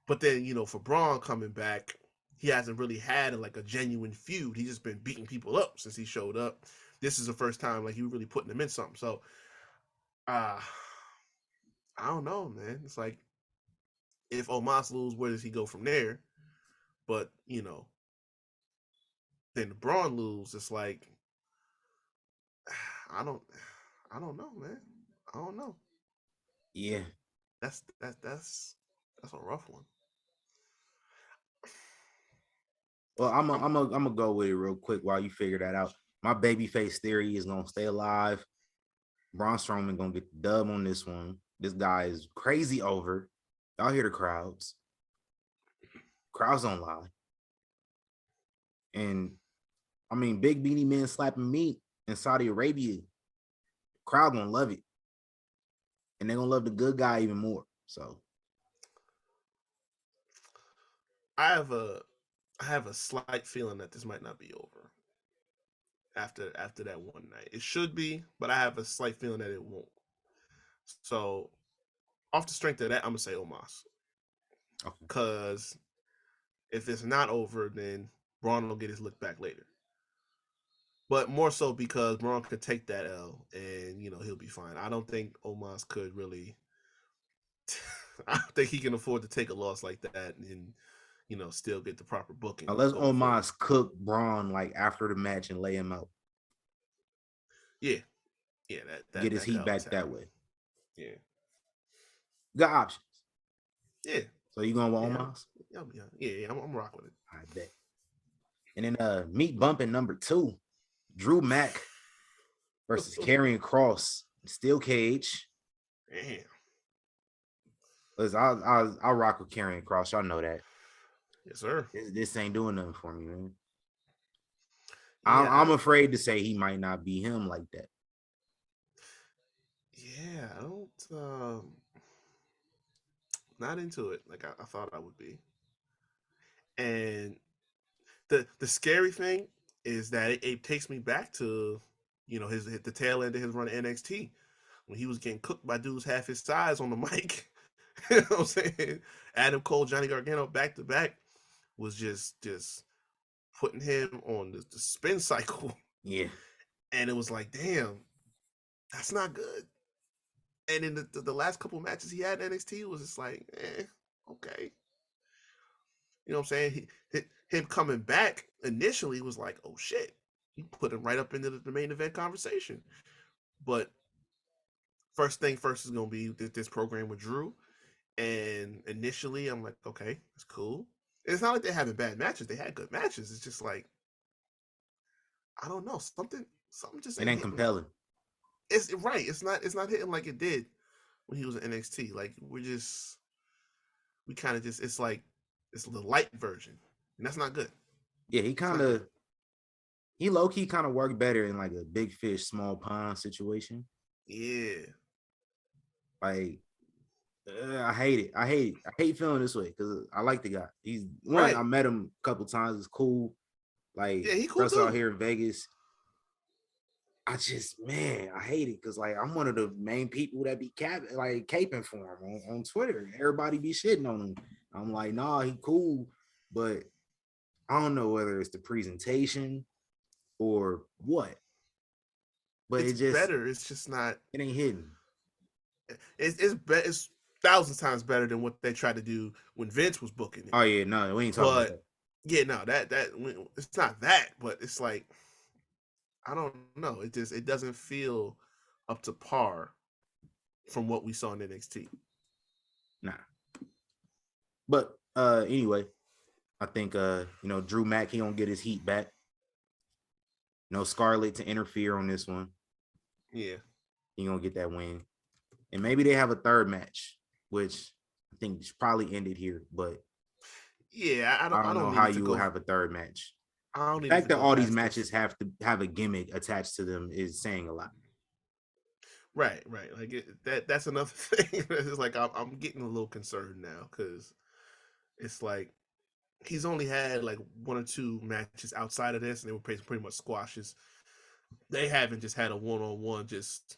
B: But then for Braun coming back, he hasn't really had a genuine feud. He's just been beating people up since he showed up. This is the first time like you really putting him in something. So I don't know, man. It's like if Omos lose, where does he go from there? But then the Braun lose, it's like I don't know, man. I don't know.
A: Yeah.
B: That's a rough one.
A: Well, I'm gonna go with it real quick while you figure that out. My babyface theory is gonna stay alive. Braun Strowman gonna get the dub on this one. This guy is crazy over. Y'all hear the crowds. Crowds don't lie. And I mean, big beanie man slapping meat in Saudi Arabia. Crowd gonna love it. And they're gonna love the good guy even more. So
B: I have a slight feeling that this might not be over after that one night. It should be, but I have a slight feeling that it won't. So off the strength of that, I'm gonna say Omos. Because if it's not over, then Braun will get his look back later. But more so because Braun could take that L and he'll be fine. I don't think Omos could really. I don't think he can afford to take a loss like that and still get the proper booking.
A: unless Omos cook Braun like after the match and lay him out.
B: Yeah, that
A: get his heat back that way.
B: Yeah,
A: got options.
B: Yeah.
A: So you going with Omos?
B: Yeah, I'm rock with it.
A: I bet. And then meat bumping number 2, Drew Mack versus Karrion Kross, steel cage.
B: Damn.
A: Listen, I'll rock with Karrion Kross. Y'all know that.
B: Yes, sir.
A: This ain't doing nothing for me, man.
B: Yeah,
A: I'm afraid to say he might not be him like that.
B: Yeah, I don't. Not into it like I thought I would be. And the scary thing is that it takes me back to the tail end of his run at NXT when he was getting cooked by dudes half his size on the mic. You know what I'm saying? Adam Cole, Johnny Gargano back to back was just putting him on the spin cycle.
A: Yeah.
B: And it was like, damn, that's not good. And in the last couple matches he had in NXT was just like, okay. You know what I'm saying? Him coming back initially was like, oh shit. He put him right up into the main event conversation. But first thing first is going to be this program with Drew. And initially I'm like, okay, that's cool. And it's not like they're having bad matches. They had good matches. It's just like, I don't know. Something just
A: it ain't compelling.
B: It's right. It's not hitting like it did when he was in NXT. Like we kind of just it's like it's the light version, and that's not good.
A: Yeah, he low key kind of worked better in like a big fish, small pond situation.
B: Yeah,
A: like I hate it. I hate feeling this way because I like the guy. He's one.
B: Right.
A: I met him a couple times. It's cool. Like
B: Yeah, he cool
A: wrestle out
B: too.
A: here in Vegas. I just, man, I hate it because like I'm one of the main people that be caping for him on Twitter. Everybody be shitting on him. I'm like, nah, he cool, but I don't know whether it's the presentation or what. But
B: It's
A: it just
B: better. It's just not.
A: it ain't hidden.
B: It's thousands times better than what they tried to do when Vince was booking it.
A: Oh yeah, no, we ain't talking about that.
B: Yeah, no, that it's not that, but it's like I don't know. It doesn't feel up to par from what we saw in NXT.
A: Nah. But anyway, I think Drew Mack, he don't get his heat back. No Scarlett to interfere on this one.
B: Yeah.
A: He gonna get that win. And maybe they have a third match, which I think is probably ended here, but
B: yeah, I don't
A: know how you will have a third match. The fact that all these matches have to have a gimmick attached to them is saying a lot.
B: Right. Like that's another thing. It's like I'm getting a little concerned now because it's like he's only had like one or two matches outside of this, and they were pretty much squashes. They haven't just had a one-on-one just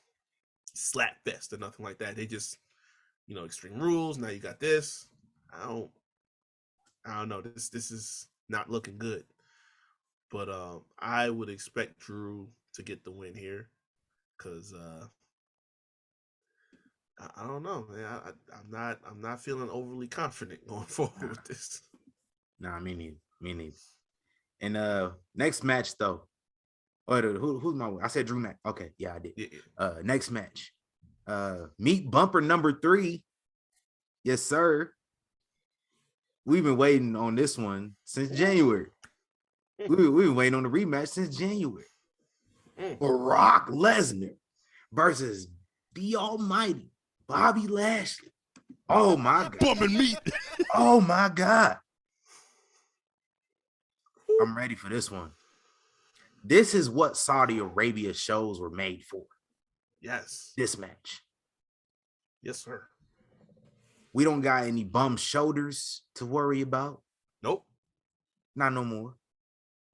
B: slap fest or nothing like that. They just, Extreme Rules. Now you got this. I don't know. This is not looking good. But I would expect Drew to get the win here because I don't know, man. I'm not feeling overly confident going forward with this.
A: Nah, me neither. And next match though. Who's my? I said Drew Mack. Okay, yeah, I did.
B: Yeah.
A: Next match. Meet bumper number 3. Yes, sir. We've been waiting on this one since January. We've been waiting on the rematch since January. Brock Lesnar versus the Almighty Bobby Lashley. Oh my God.
E: Bumping meat.
A: Oh my God. I'm ready for this one. This is what Saudi Arabia shows were made for.
B: Yes.
A: This match.
B: Yes, sir.
A: We don't got any bum shoulders to worry about.
B: Nope.
A: Not no more.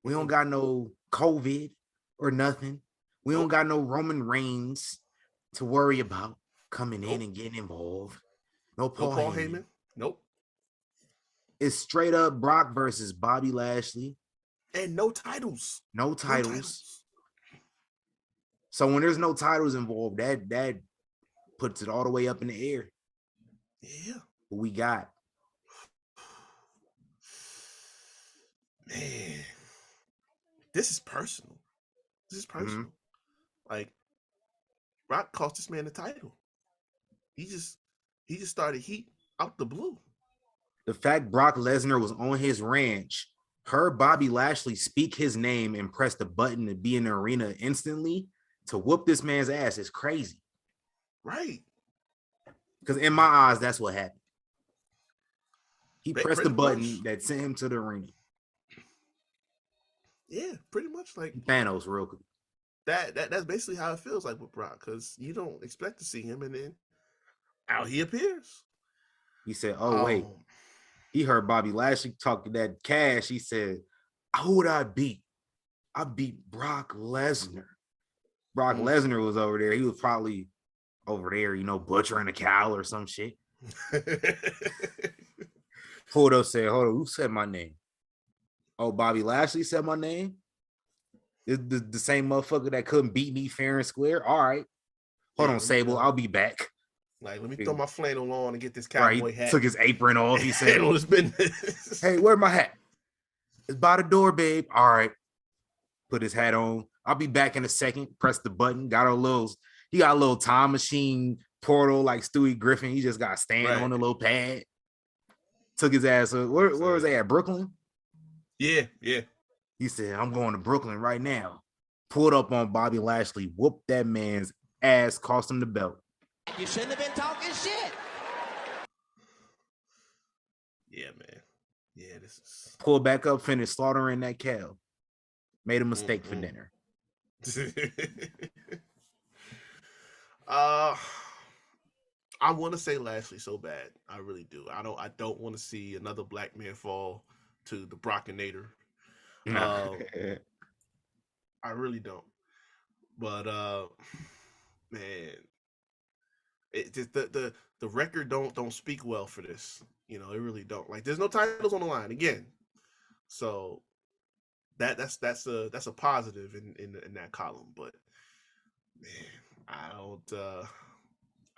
A: We don't got no COVID or nothing. We don't got no Roman Reigns to worry about coming in and getting involved. No Paul Heyman.
B: Nope.
A: It's straight up Brock versus Bobby Lashley.
B: And no titles.
A: No titles. So when there's no titles involved, that puts it all the way up in the air.
B: Yeah.
A: What we got?
B: Man. This is personal. Mm-hmm. Like, Brock cost this man the title. He just started heat out the blue.
A: The fact Brock Lesnar was on his ranch, heard Bobby Lashley speak his name and press the button to be in the arena instantly to whoop this man's ass is crazy.
B: Right.
A: Because in my eyes, that's what happened. He pressed the button
B: much.
A: That sent him to the arena.
B: Yeah, pretty much like
A: Thanos, real quick.
B: That's basically how it feels like with Brock, because you don't expect to see him, and then out he appears.
A: He said, "Oh wait." He heard Bobby Lashley talk that cash. He said, "Who would I beat? I beat Brock Lesnar." Brock Lesnar was over there. He was probably over there, butchering a cow or some shit. Pulled up, said, "Hold on, who said my name?" Oh, Bobby Lashley said my name. The same motherfucker that couldn't beat me fair and square. All right, hold on, Sable. I'll be back.
B: Like, let me throw my flannel on and get this cowboy hat.
A: Took his apron off. He said,
B: on his business.
A: "Hey, where's my hat?" "It's by the door, babe." All right. Put his hat on. I'll be back in a second. Press the button. He got a little time machine portal like Stewie Griffin. He just got stand on a little pad. Took his ass. Where was they at? Brooklyn?
B: Yeah.
A: He said, "I'm going to Brooklyn right now." Pulled up on Bobby Lashley, whooped that man's ass, cost him the belt.
F: You shouldn't have been talking shit.
B: Yeah, man. Yeah, this is...
A: Pulled back up, finished slaughtering that cow. Made a mistake for dinner.
B: I I want to say Lashley so bad. I really do. I don't want to see another black man fall to the Brockinator.
A: Nah.
B: I really don't. But man, it just the record don't speak well for this. You know, it really don't. Like, there's no titles on the line again. So that's a positive in that column. But man, I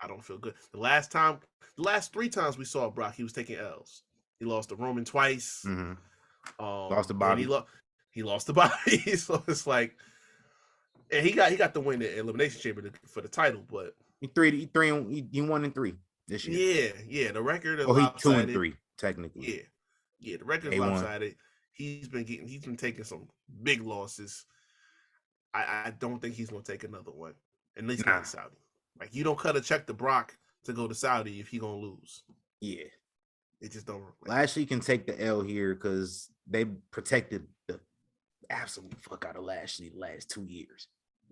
B: don't feel good. The last 3 times we saw Brock, he was taking L's. He lost to Roman twice.
A: Mm-hmm. Lost to
B: And
A: Bobby.
B: he lost to Bobby. So it's like, and he got the win at Elimination Chamber for the title, but
A: He 1-3 this year.
B: yeah, the record is
A: he
B: lopsided.
A: 2-3 technically.
B: Yeah, the record is lopsided. He's been taking some big losses. I don't think he's gonna take another one, at least not in Saudi. Like, you don't cut a check to Brock to go to Saudi if he gonna lose.
A: Yeah,
B: it just don't.
A: Lashley can take the L here because they protected the absolute fuck out of Lashley the last 2 years.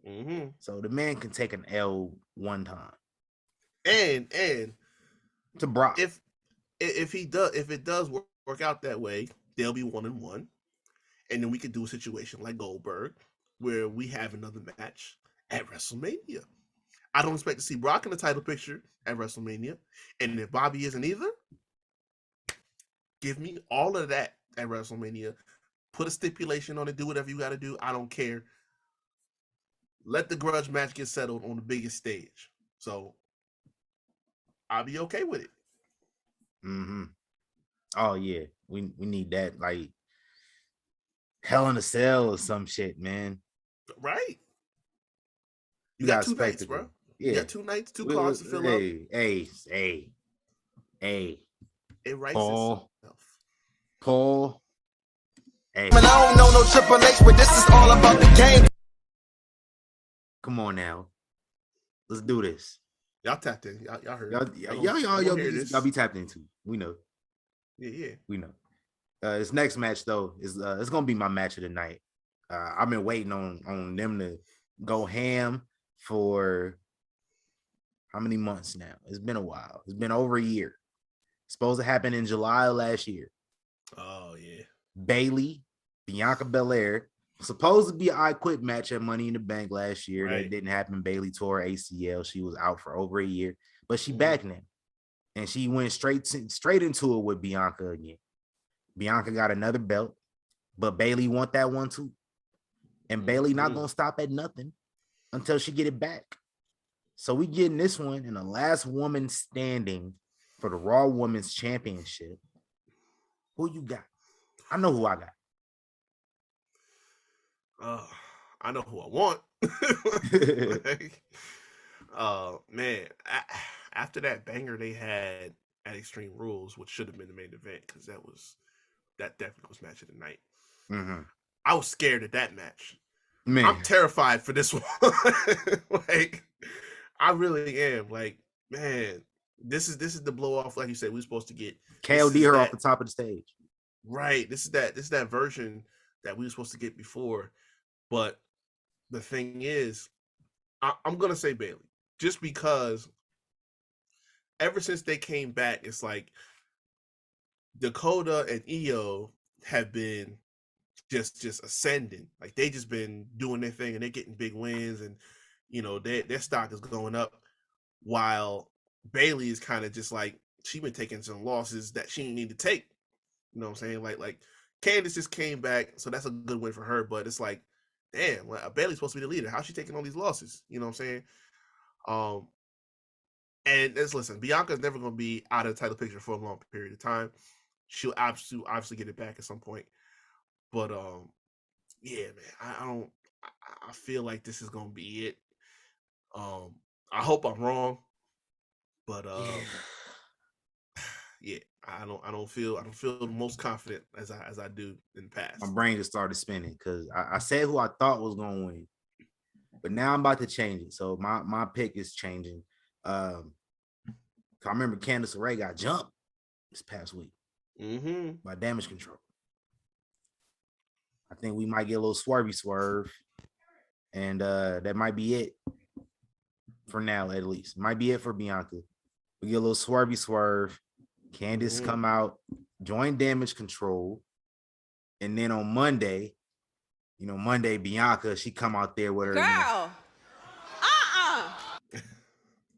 B: Mm-hmm.
A: So the man can take an L one time.
B: And
A: to Brock,
B: if it does work out that way, they'll be 1-1, and then we could do a situation like Goldberg where we have another match at WrestleMania. I don't expect to see Brock in the title picture at WrestleMania, and if Bobby isn't either, give me all of that at WrestleMania. Put a stipulation on it. Do whatever you got to do. I don't care. Let the grudge match get settled on the biggest stage. So I'll be okay with it.
A: Mm-hmm. Oh yeah, we need that, like Hell in a Cell or some shit, man.
B: Right. You
A: got
B: 2 nights, bro.
A: Yeah.
B: You got 2 nights, 2 cards to fill up.
A: Hey.
B: It writes
A: Paul.
B: itself.
A: Paul. Hey.
G: I don't know no Triple H, but this is all about the game.
A: Come on now. Let's do this.
B: Y'all tapped in. Y'all heard.
A: Y'all be tapped into. We know.
B: Yeah.
A: We know. This next match though is it's gonna be my match of the night. I've been waiting on them to go ham for how many months now? It's been a while. It's been over a year. It's supposed to happen in July of last year.
B: Oh yeah.
A: Bayley, Bianca Belair. Supposed to be an I Quit match at Money in the Bank last year.
B: Right.
A: That didn't happen. Bayley tore her ACL. She was out for over a year, but she back now, and she went straight into it with Bianca again. Bianca got another belt, but Bayley want that one too, and Bayley not gonna stop at nothing until she get it back. So we getting this one, and the last woman standing for the Raw Women's Championship. Who you got? I know who I got.
B: I know who I want. Man, after that banger they had at Extreme Rules, which should have been the main event, because that definitely was match of the night.
A: Mm-hmm.
B: I was scared of that match.
A: Man,
B: I'm terrified for this one. Like, I really am. Like, man, this is the blow off. Like you said, we were supposed to get
A: KOD her off the top of the stage.
B: Right. This is that version that we were supposed to get before. But the thing is, I'm gonna say Bayley, just because ever since they came back, it's like Dakota and Io have been just ascending. Like, they just been doing their thing, and they're getting big wins, and you know their stock is going up, while Bayley is kind of just like, she been taking some losses that she didn't need to take. You know what I'm saying? Like Candice just came back, so that's a good win for her. But it's like, damn, Bayley's supposed to be the leader. How's she taking all these losses? You know what I'm saying? And listen, Bianca's never going to be out of the title picture for a long period of time. She'll obviously get it back at some point. But yeah, man, I feel like this is going to be it. I hope I'm wrong, but yeah, I don't feel the most confident as I do in the past.
A: My brain just started spinning because I said who I thought was going to win, but now I'm about to change it. So my pick is changing. I remember Candice LeRae got jumped this past week by Damage Control. I think we might get a little swerve, and that might be it for now, at least. Might be it for Bianca. We get a little swervy swerve. Candace come out, join Damage Control. And then on Monday, Monday, Bianca, she come out there with her
H: girl.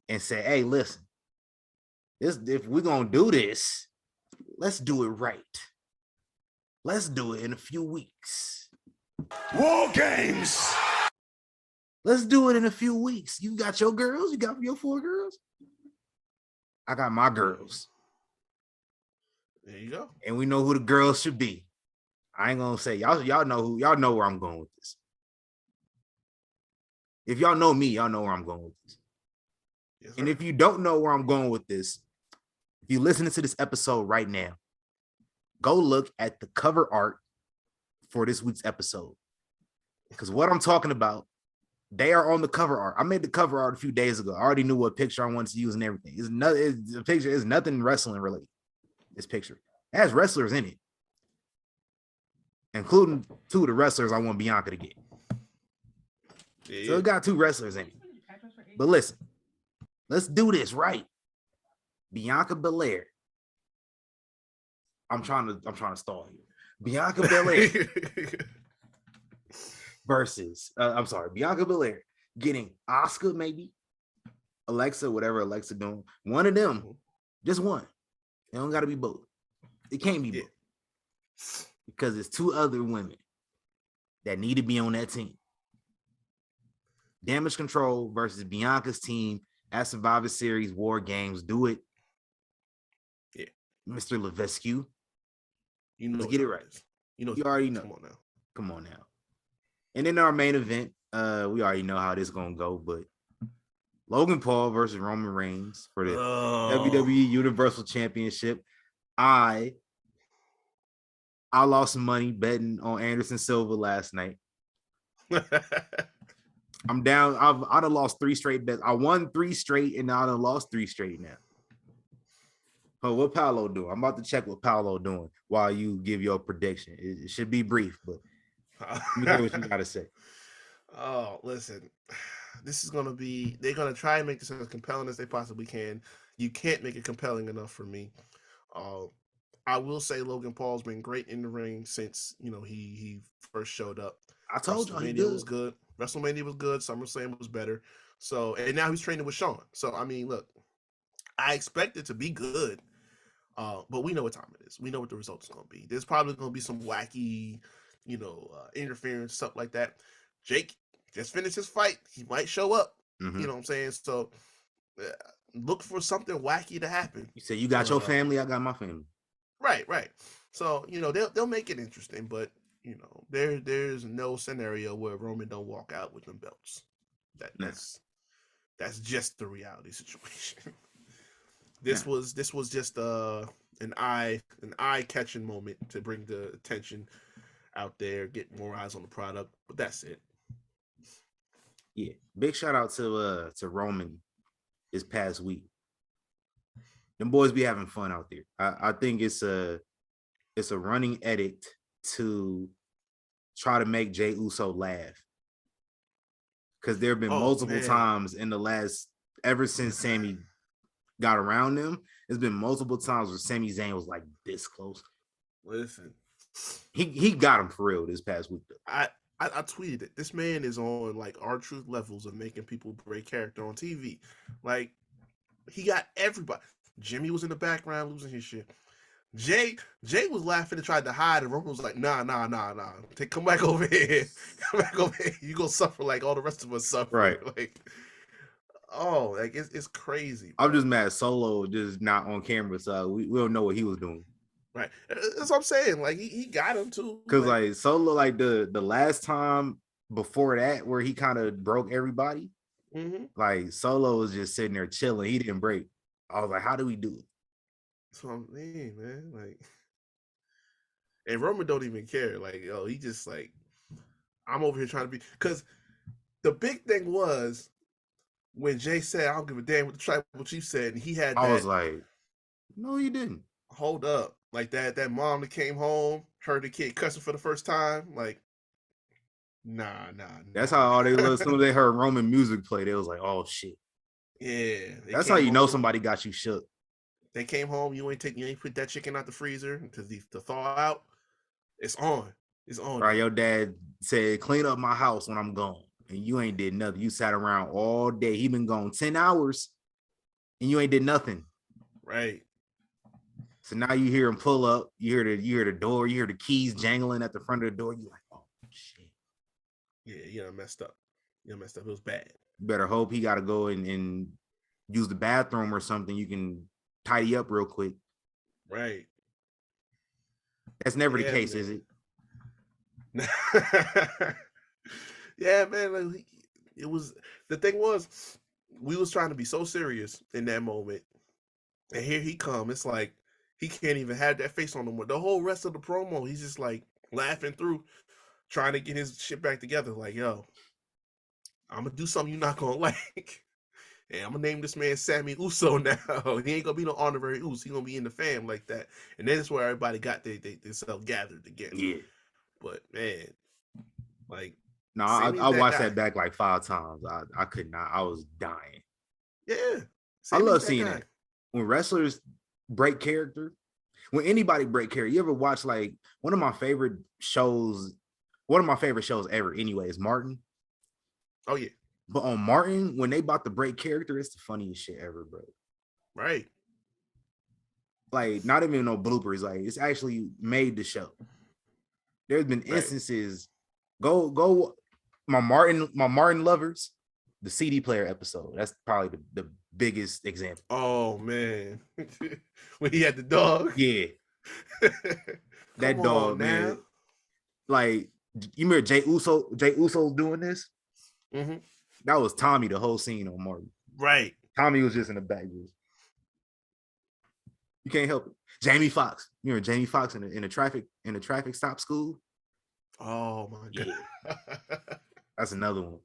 A: And say, hey, listen, if we're gonna do this, let's do it right. Let's do it in a few weeks.
E: War games.
A: Let's do it in a few weeks. You got your girls, you got your 4 girls. I got my girls.
B: There you go.
A: And we know who the girls should be. I ain't gonna say y'all know where I'm going with this. If y'all know me, y'all know where I'm going with this.
B: Yes,
A: and if you don't know where I'm going with this, if you're listening to this episode right now, go look at the cover art for this week's episode. Because what I'm talking about, they are on the cover art. I made the cover art a few days ago. I already knew what picture I wanted to use and everything. The picture is nothing wrestling related. This picture. It has wrestlers in it, including 2 of the wrestlers I want Bianca to get. Yeah. So it got 2 wrestlers in it. But listen, let's do this right. Bianca Belair. I'm trying to stall here. Bianca Belair versus Bianca Belair getting Asuka, maybe Alexa, whatever Alexa doing. One of them, just one. It don't got to be both. It can't be both because it's 2 other women that need to be on that team. Damage Control versus Bianca's team at Survivor Series War Games. Do it.
B: Yeah.
A: Mr. Levesque.
B: Let's
A: get it right. You already know. Come on now. And in our main event, we already know how this is going to go, but Logan Paul versus Roman Reigns for the WWE Universal Championship. I lost some money betting on Anderson Silva last night. I'm down. I'd have lost 3 straight bets. I won 3 straight, and I'd have lost 3 straight now. Oh, what Paolo doing? I'm about to check what Paolo doing while you give your prediction. It should be brief, but let me hear what you got to say.
B: Oh, listen. This is going to be... They're going to try and make this as compelling as they possibly can. You can't make it compelling enough for me. I will say Logan Paul's been great in the ring since, he first showed up.
A: I told you
B: WrestleMania was good. WrestleMania was good. SummerSlam was better. So, and now he's training with Sean. So, I mean, look, I expect it to be good. But we know what time it is. We know what the results is going to be. There's probably going to be some wacky, interference, stuff like that. Jake just finished his fight. He might show up.
A: Mm-hmm.
B: You know what I'm saying? So, look for something wacky to happen.
A: You say you got your family, I got my family.
B: Right. So, they'll make it interesting, but there's no scenario where Roman don't walk out with them belts. That's just the reality situation. This was just an eye catching moment to bring the attention out there, get more eyes on the product, but that's it.
A: Yeah, big shout out to Roman this past week. Them boys be having fun out there. I think it's a running edict to try to make Jey Uso laugh, because there have been multiple times in the last, ever since Sami got around them, there's been multiple times where Sami Zayn was like this close.
B: Listen,
A: he got him for real this past week.
B: I tweeted it. This man is on like R-Truth levels of making people break character on TV. Like, he got everybody. Jimmy was in the background losing his shit. Jay was laughing and tried to hide, and Roman was like, nah. Come back over here. Come back over here. You gonna suffer like all the rest of us suffer.
A: Right.
B: Like, it's crazy.
A: I'm just mad Solo just not on camera, so we don't know what he was doing.
B: Right. That's what I'm saying. Like, he got him too.
A: Because like Solo, like the last time before that where he kind of broke everybody, like Solo was just sitting there chilling. He didn't break. I was like, how do we do it?
B: That's what I'm saying, man. Like, and Roman don't even care. Like, he just like, I'm over here trying to be, because the big thing was when Jay said, I don't give a damn what the tribal chief said, and he had
A: I was like, no, you didn't.
B: Hold up. Like that mom that came home, heard the kid cussing for the first time. Like, nah.
A: That's how all they looked. As soon as they heard Roman music play, they was like, oh shit.
B: Yeah,
A: That's how you know somebody got you shook.
B: They came home. You ain't put that chicken out the freezer to thaw out. It's on. It's on.
A: Right, your dad said, "Clean up my house when I'm gone," and you ain't did nothing. You sat around all day. He been gone 10 hours, and you ain't did nothing.
B: Right.
A: So now you hear him pull up. You hear the door. You hear the keys jangling at the front of the door. You like, oh shit.
B: Yeah, you done messed up. You messed up. It was bad.
A: You better hope he got to go and use the bathroom or something. You can tidy up real quick.
B: Right.
A: That's never the case, man. Is it?
B: Yeah, man. Like, it was, the thing was, we was trying to be so serious in that moment, and here he come. It's like he can't even have that face on him. The whole rest of the promo, he's just like laughing through, trying to get his shit back together. Like, yo, I'm gonna do something you're not gonna like. And I'm gonna name this man Sammy Uso now. He ain't gonna be no honorary Uso. He gonna be in the fam like that. And that's where everybody got themselves gathered again. Yeah. But man, like,
A: no, I watched that back like 5 times. I could not. I was dying.
B: Yeah.
A: I love seeing that. When wrestlers break character, when anybody break character, you ever watch like one of my favorite shows ever anyway is Martin.
B: Oh yeah.
A: But on Martin, when they about to break character, it's the funniest shit ever, bro.
B: Right.
A: Like, not even no bloopers. Like, it's actually made the show. There's been instances. Go, my Martin lovers, the CD player episode. That's probably the biggest example.
B: Oh man, when he had the dog.
A: Yeah, that dog, man. Like, you remember Jay Uso doing this?
B: Mm-hmm.
A: That was Tommy the whole scene on Martin.
B: Right.
A: Tommy was just in the back. You can't help it. Jamie Foxx. You remember Jamie Foxx in the traffic stop school?
B: Oh my god.
A: Yeah. That's another one.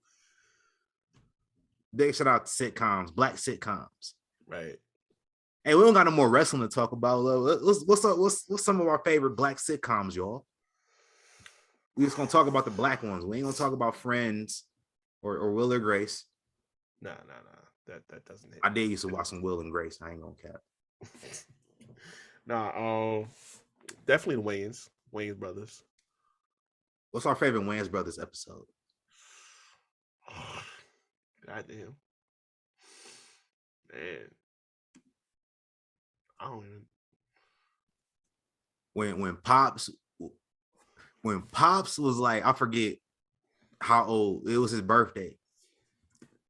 A: Big shout out to sitcoms, black sitcoms.
B: Right.
A: Hey, we don't got no more wrestling to talk about. What's some of our favorite black sitcoms, y'all? We just gonna talk about the black ones. We ain't gonna talk about Friends or Will or Grace.
B: Nah. That doesn't hit.
A: I did used to watch some Will and Grace. I ain't gonna cap.
B: Nah, definitely the Wayans brothers.
A: What's our favorite Wayans brothers episode?
B: Goddamn. Man. I don't even.
A: When Pops was like, I forget how old, it was his birthday.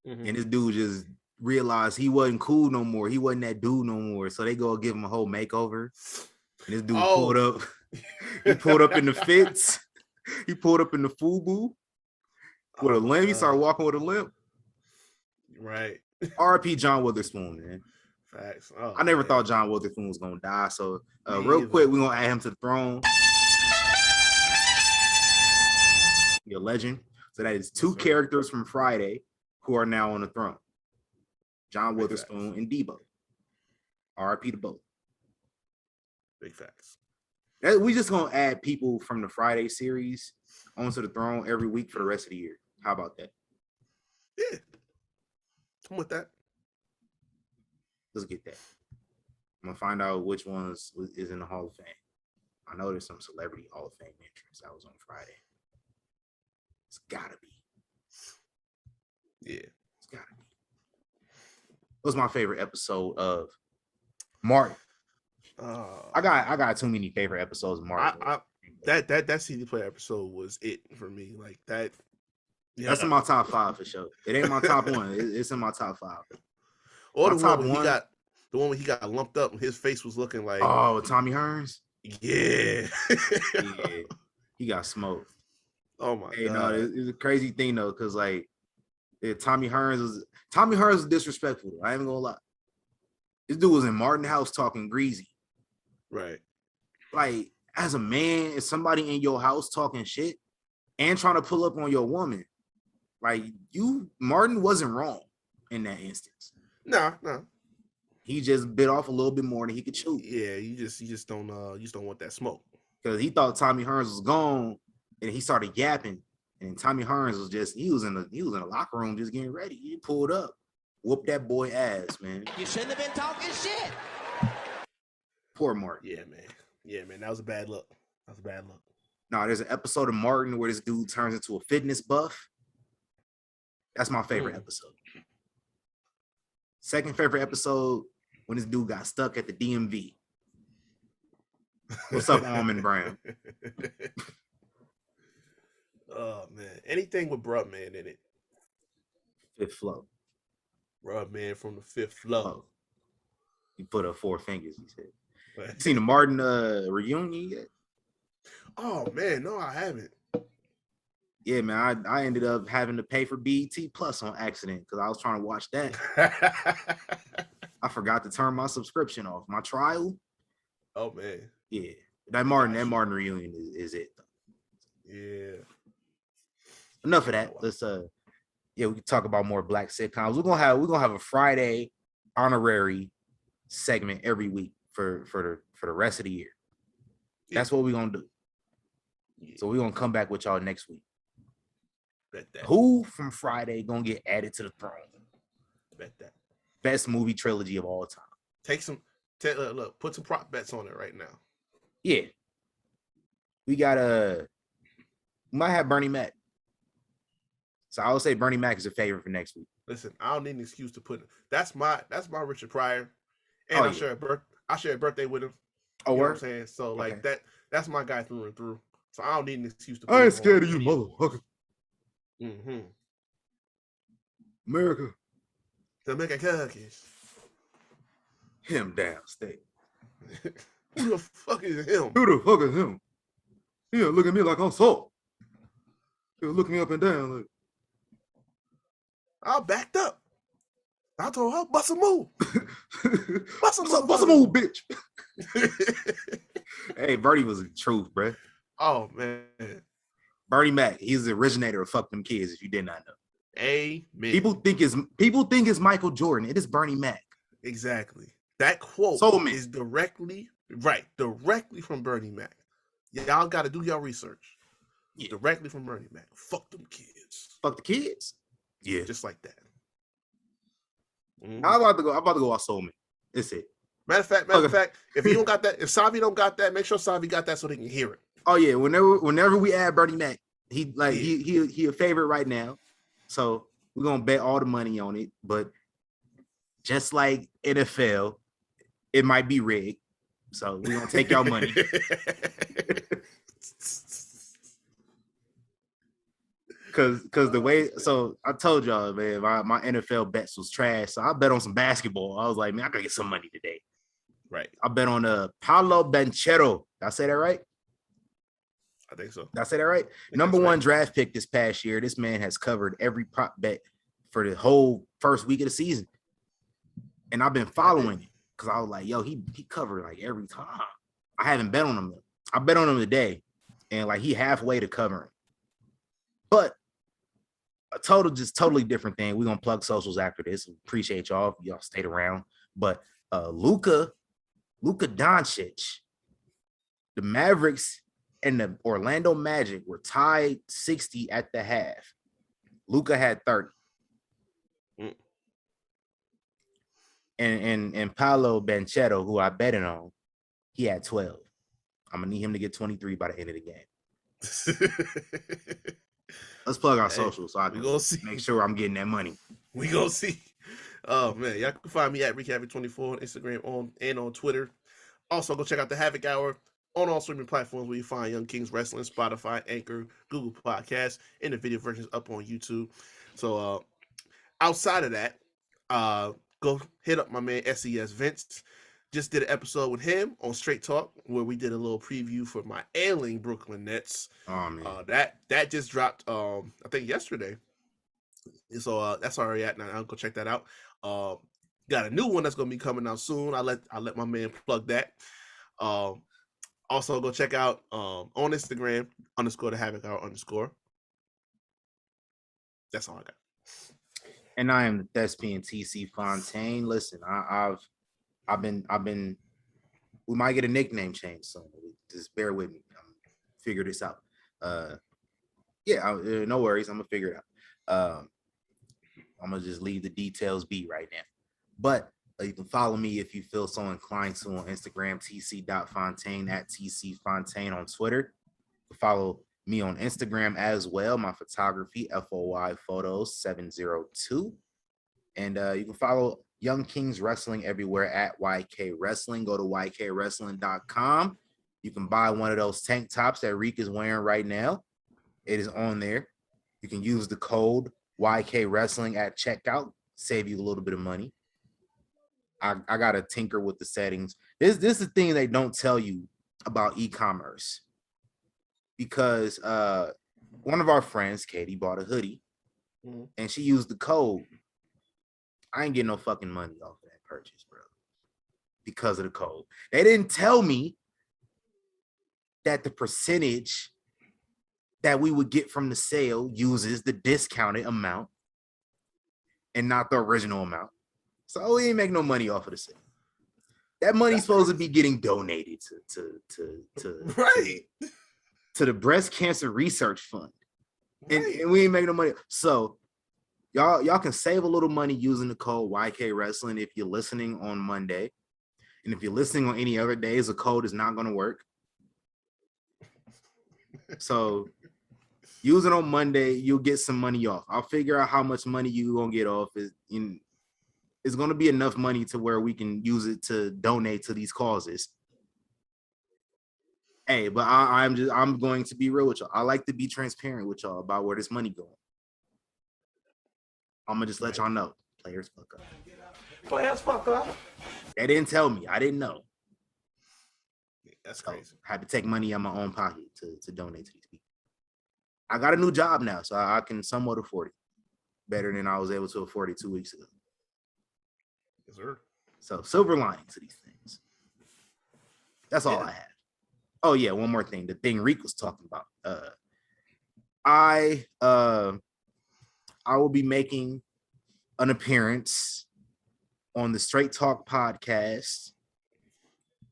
A: Mm-hmm. And this dude just realized he wasn't cool no more. He wasn't that dude no more. So they go give him a whole makeover. And this dude pulled up. He pulled up in the fits. He pulled up in the FUBU with a limp. He started walking with a limp.
B: Right.
A: R.I.P. John Witherspoon, man.
B: Facts.
A: I never thought John Witherspoon was gonna die. So real quick, we're gonna add him to the throne. You're a legend. So that is 2 characters from Friday who are now on the throne. John Witherspoon and Debo. R.I.P. to both.
B: Big facts.
A: We just gonna add people from the Friday series onto the throne every week for the rest of the year. How about that?
B: Yeah. I'm with that.
A: Let's get that. I'm gonna find out which ones is in the Hall of Fame. I know there's some celebrity Hall of Fame entrance that was on Friday. It's gotta be.
B: Yeah.
A: It's gotta be. What's my favorite episode of Martin? I got too many favorite episodes of Martin.
B: That CD player episode was it for me. Like that.
A: Yeah. That's in my top 5 for sure. It ain't my top 1. It's in my top 5.
B: Or the one when he got lumped up and his face was looking like,
A: oh, Tommy Hearns.
B: Yeah.
A: Yeah. He got smoked.
B: Oh my god.
A: No, it's a crazy thing though, because like Tommy Hearns was disrespectful. I ain't gonna lie. This dude was in Martin House talking greasy.
B: Right.
A: Like, as a man, is somebody in your house talking shit and trying to pull up on your woman, like Martin wasn't wrong in that instance.
B: No.
A: He just bit off a little bit more than he could chew.
B: Yeah, you just don't want that smoke.
A: Because he thought Tommy Hearns was gone, and he started yapping. And Tommy Hearns was in the locker room just getting ready. He pulled up. Whoop that boy ass, man.
F: You shouldn't have been talking shit.
A: Poor Martin.
B: Yeah, man. That was a bad look.
A: No, there's an episode of Martin where this dude turns into a fitness buff. That's my favorite episode. Second favorite episode, when this dude got stuck at the DMV. What's up, Almond Brown?
B: Oh, man. Anything with Bruh Man in it.
A: Fifth flow.
B: Bruh Man from the fifth flow.
A: He put up 4 fingers, he said. You seen the Martin reunion yet?
B: Oh, man. No, I haven't.
A: Yeah, man. I ended up having to pay for BET Plus on accident because I was trying to watch that. I forgot to turn my subscription off. My trial.
B: Oh, man.
A: Yeah. That Martin reunion is it.
B: Yeah.
A: Enough of that. Let's we can talk about more black sitcoms. We're gonna have a Friday honorary segment every week for the rest of the year. That's what we're gonna do. Yeah. So we're gonna come back with y'all next week.
B: Bet that.
A: Who from Friday gonna get added to the throne?
B: Bet that.
A: Best movie trilogy of all time.
B: Look, put some prop bets on it right now.
A: Yeah. We got we might have Bernie Mac. So I would say Bernie Mac is a favorite for next week.
B: Listen, I don't need an excuse to put it. That's my Richard Pryor. And I share a birthday with him.
A: Oh,
B: you know what I'm saying? So like that's my guy through and through. So I don't need an excuse to put
A: I ain't scared of you, motherfucker.
B: Mm-hmm.
A: America.
B: The Mega Cookies.
A: Him downstate.
B: Who the fuck is him?
A: Who the fuck is him? Yeah, look at me like I'm salt. He'll look me up and down like.
B: I backed up. I told her, bust a move.
A: Bust a move, bitch. Hey, Bernie was the truth, bro.
B: Oh, man.
A: Bernie Mac, he's the originator of Fuck Them Kids, if you did not know.
B: Amen.
A: People think it's Michael Jordan. It is Bernie Mac.
B: Exactly. That quote is directly from Bernie Mac. Y'all got to do your research. Yeah. Directly from Bernie Mac. Fuck them kids.
A: Fuck the kids. Yeah.
B: Just like that.
A: Mm-hmm. I'm about to go watch Soul Man. That's it.
B: Matter of fact, if you don't got that, if Savi don't got that, make sure Savi got that so they can hear it.
A: Oh yeah, whenever we add Bernie Mac, he a favorite right now. So we're gonna bet all the money on it. But just like NFL, it might be rigged. So we're gonna take y'all money. Cause the way, so I told y'all, man, my NFL bets was trash. So I bet on some basketball. I was like, man, I gotta get some money today.
B: Right.
A: I bet on Paolo Banchero. Did I say that right?
B: I think so.
A: Did I say that right? Number one draft pick this past year. This man has covered every prop bet for the whole first week of the season. And I've been following it because I was like, yo, he covered like every time. I haven't bet on him. I bet on him today. And like he halfway to covering. But a totally different thing. We're gonna plug socials after this. Appreciate y'all if y'all stayed around. But Luka Doncic, the Mavericks and the Orlando Magic were tied 60 at the half. Luka had 30. And Paolo Banchero, who I betted on, he had 12. I'm gonna need him to get 23 by the end of the game. Let's plug our socials so I can make sure I'm getting that money.
B: We gonna see. Oh man, y'all can find me at RickHavoc24 on Instagram and on Twitter. Also, go check out the Havoc Hour on all streaming platforms where you find Young Kings Wrestling, Spotify, Anchor, Google Podcasts, and the video versions up on YouTube. So outside of that, go hit up my man SES Vince. Just did an episode with him on Straight Talk where we did a little preview for my ailing Brooklyn Nets.
A: Oh man,
B: that just dropped I think yesterday. So that's already at now. I'll go check that out. Got a new one that's gonna be coming out soon. I let my man plug that. Also go check out on Instagram _ the Havoc Hour _. That's all I got.
A: And I am the Thespian TC Fontaine. Listen, I've been. We might get a nickname change soon. Just bear with me. Figure this out. No worries. I'm gonna figure it out. I'm gonna just leave the details be right now. But you can follow me if you feel so inclined to on Instagram, tc.fontaine at tcfontaine on Twitter. Follow me on Instagram as well. My photography, FOY Photos 702. And you can follow Young Kings Wrestling everywhere at YK Wrestling. Go to ykwrestling.com. You can buy one of those tank tops that Reek is wearing right now. It is on there. You can use the code YK Wrestling at checkout, save you a little bit of money. I got to tinker with the settings. This is the thing they don't tell you about e-commerce. Because one of our friends, Katie, bought a hoodie and she used the code. I ain't getting no fucking money off of that purchase, bro, because of the code. They didn't tell me that the percentage that we would get from the sale uses the discounted amount and not the original amount. So we ain't make no money off of the sale. That money's supposed to be getting donated to
B: right.
A: To the Breast Cancer Research Fund. And we ain't making no money. So y'all can save a little money using the code YK Wrestling if you're listening on Monday. And if you're listening on any other days, the code is not going to work. So use it on Monday, you'll get some money off. I'll figure out how much money you're going to get off. It's going to be enough money to where we can use it to donate to these causes. Hey, but I'm going to be real with y'all. I like to be transparent with y'all about where this money going. I'm gonna just let y'all know. Players fuck up.
B: Players fuck up.
A: They didn't tell me. I didn't know.
B: That's crazy.
A: So I had to take money out of my own pocket to donate to these people. I got a new job now, so I can somewhat afford it. Better than I was able to afford it 2 weeks ago.
B: Yes, sir.
A: So silver lining to these things. That's all I have. Oh yeah, one more thing. The thing Reek was talking about. I will be making an appearance on the Straight Talk podcast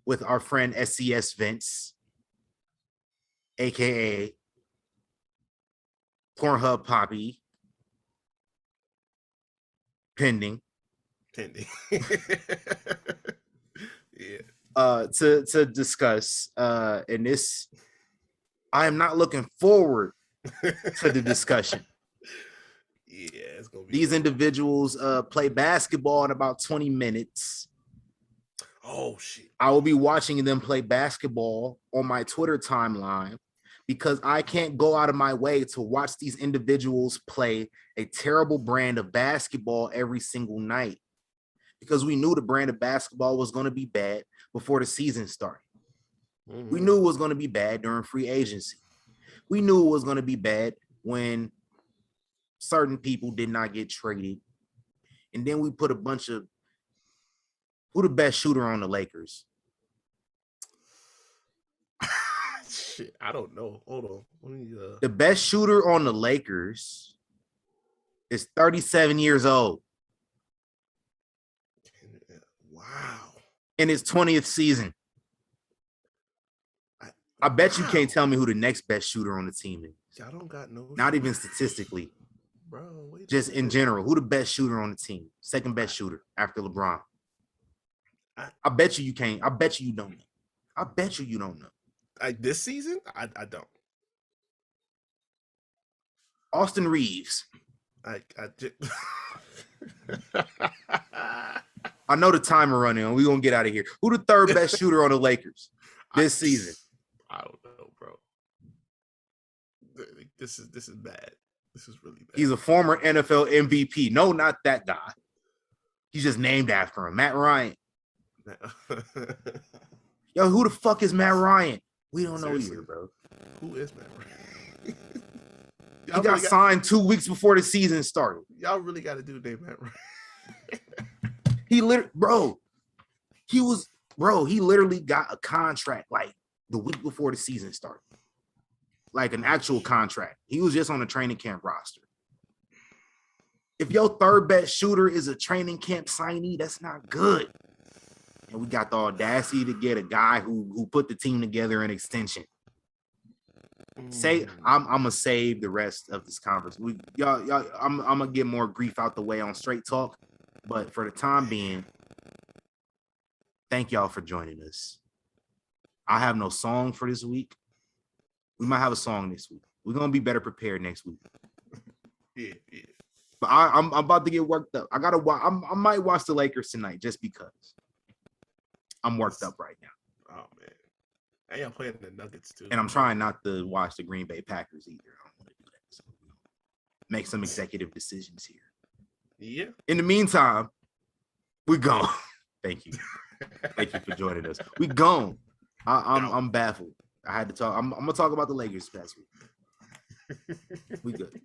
A: with our friend SCS Vince, aka Pornhub Poppy, pending.
B: Yeah.
A: To discuss and this, I am not looking forward to the discussion.
B: Yeah, it's gonna be
A: these individuals play basketball in about 20 minutes.
B: Oh shit.
A: I will be watching them play basketball on my Twitter timeline because I can't go out of my way to watch these individuals play a terrible brand of basketball every single night. Because we knew the brand of basketball was going to be bad before the season started. Mm-hmm. We knew it was going to be bad during free agency. We knew it was going to be bad when certain people did not get traded. And then we put a bunch of who the best shooter on the Lakers?
B: Shit, I don't know. Hold on. Let me,
A: The best shooter on the Lakers is 37 years old.
B: Wow.
A: In his 20th season. I bet you can't tell me who the next best shooter on the team is.
B: Y'all don't got no.
A: Not even statistically.
B: Bro,
A: just in general, who the best shooter on the team? Second best shooter after LeBron. I bet you can't. I bet you don't know. I bet you don't know.
B: This season, I don't.
A: Austin Reeves. I know the timer running on. We're going to get out of here. Who the third best shooter on the Lakers this season?
B: I don't know, bro. This is bad. This is really bad.
A: He's a former NFL MVP. No, not that guy. He's just named after him. Matt Ryan. Yo, who the fuck is Matt Ryan? We don't know either, bro.
B: Who is Matt Ryan?
A: He got signed 2 weeks before the season started.
B: Y'all really got to do name Matt Ryan.
A: He literally got a contract like the week before the season started. Like an actual contract. He was just on a training camp roster. If your third best shooter is a training camp signee, that's not good. And we got the audacity to get a guy who put the team together in extension. I'm gonna save the rest of this conversation. I'm gonna get more grief out the way on Straight Talk, but for the time being, thank y'all for joining us. I have no song for this week. We might have a song this week. We're gonna be better prepared next week.
B: Yeah.
A: But I'm about to get worked up. I might watch the Lakers tonight just because I'm worked up right now.
B: Oh man, and I'm playing the Nuggets too.
A: And I'm trying not to watch the Green Bay Packers either. I don't want to do that. So, make some executive decisions here.
B: Yeah.
A: In the meantime, we gone. Thank you. Thank you for joining us. We gone. I'm baffled. I had to talk. I'm gonna talk about the Lakers past week. We good.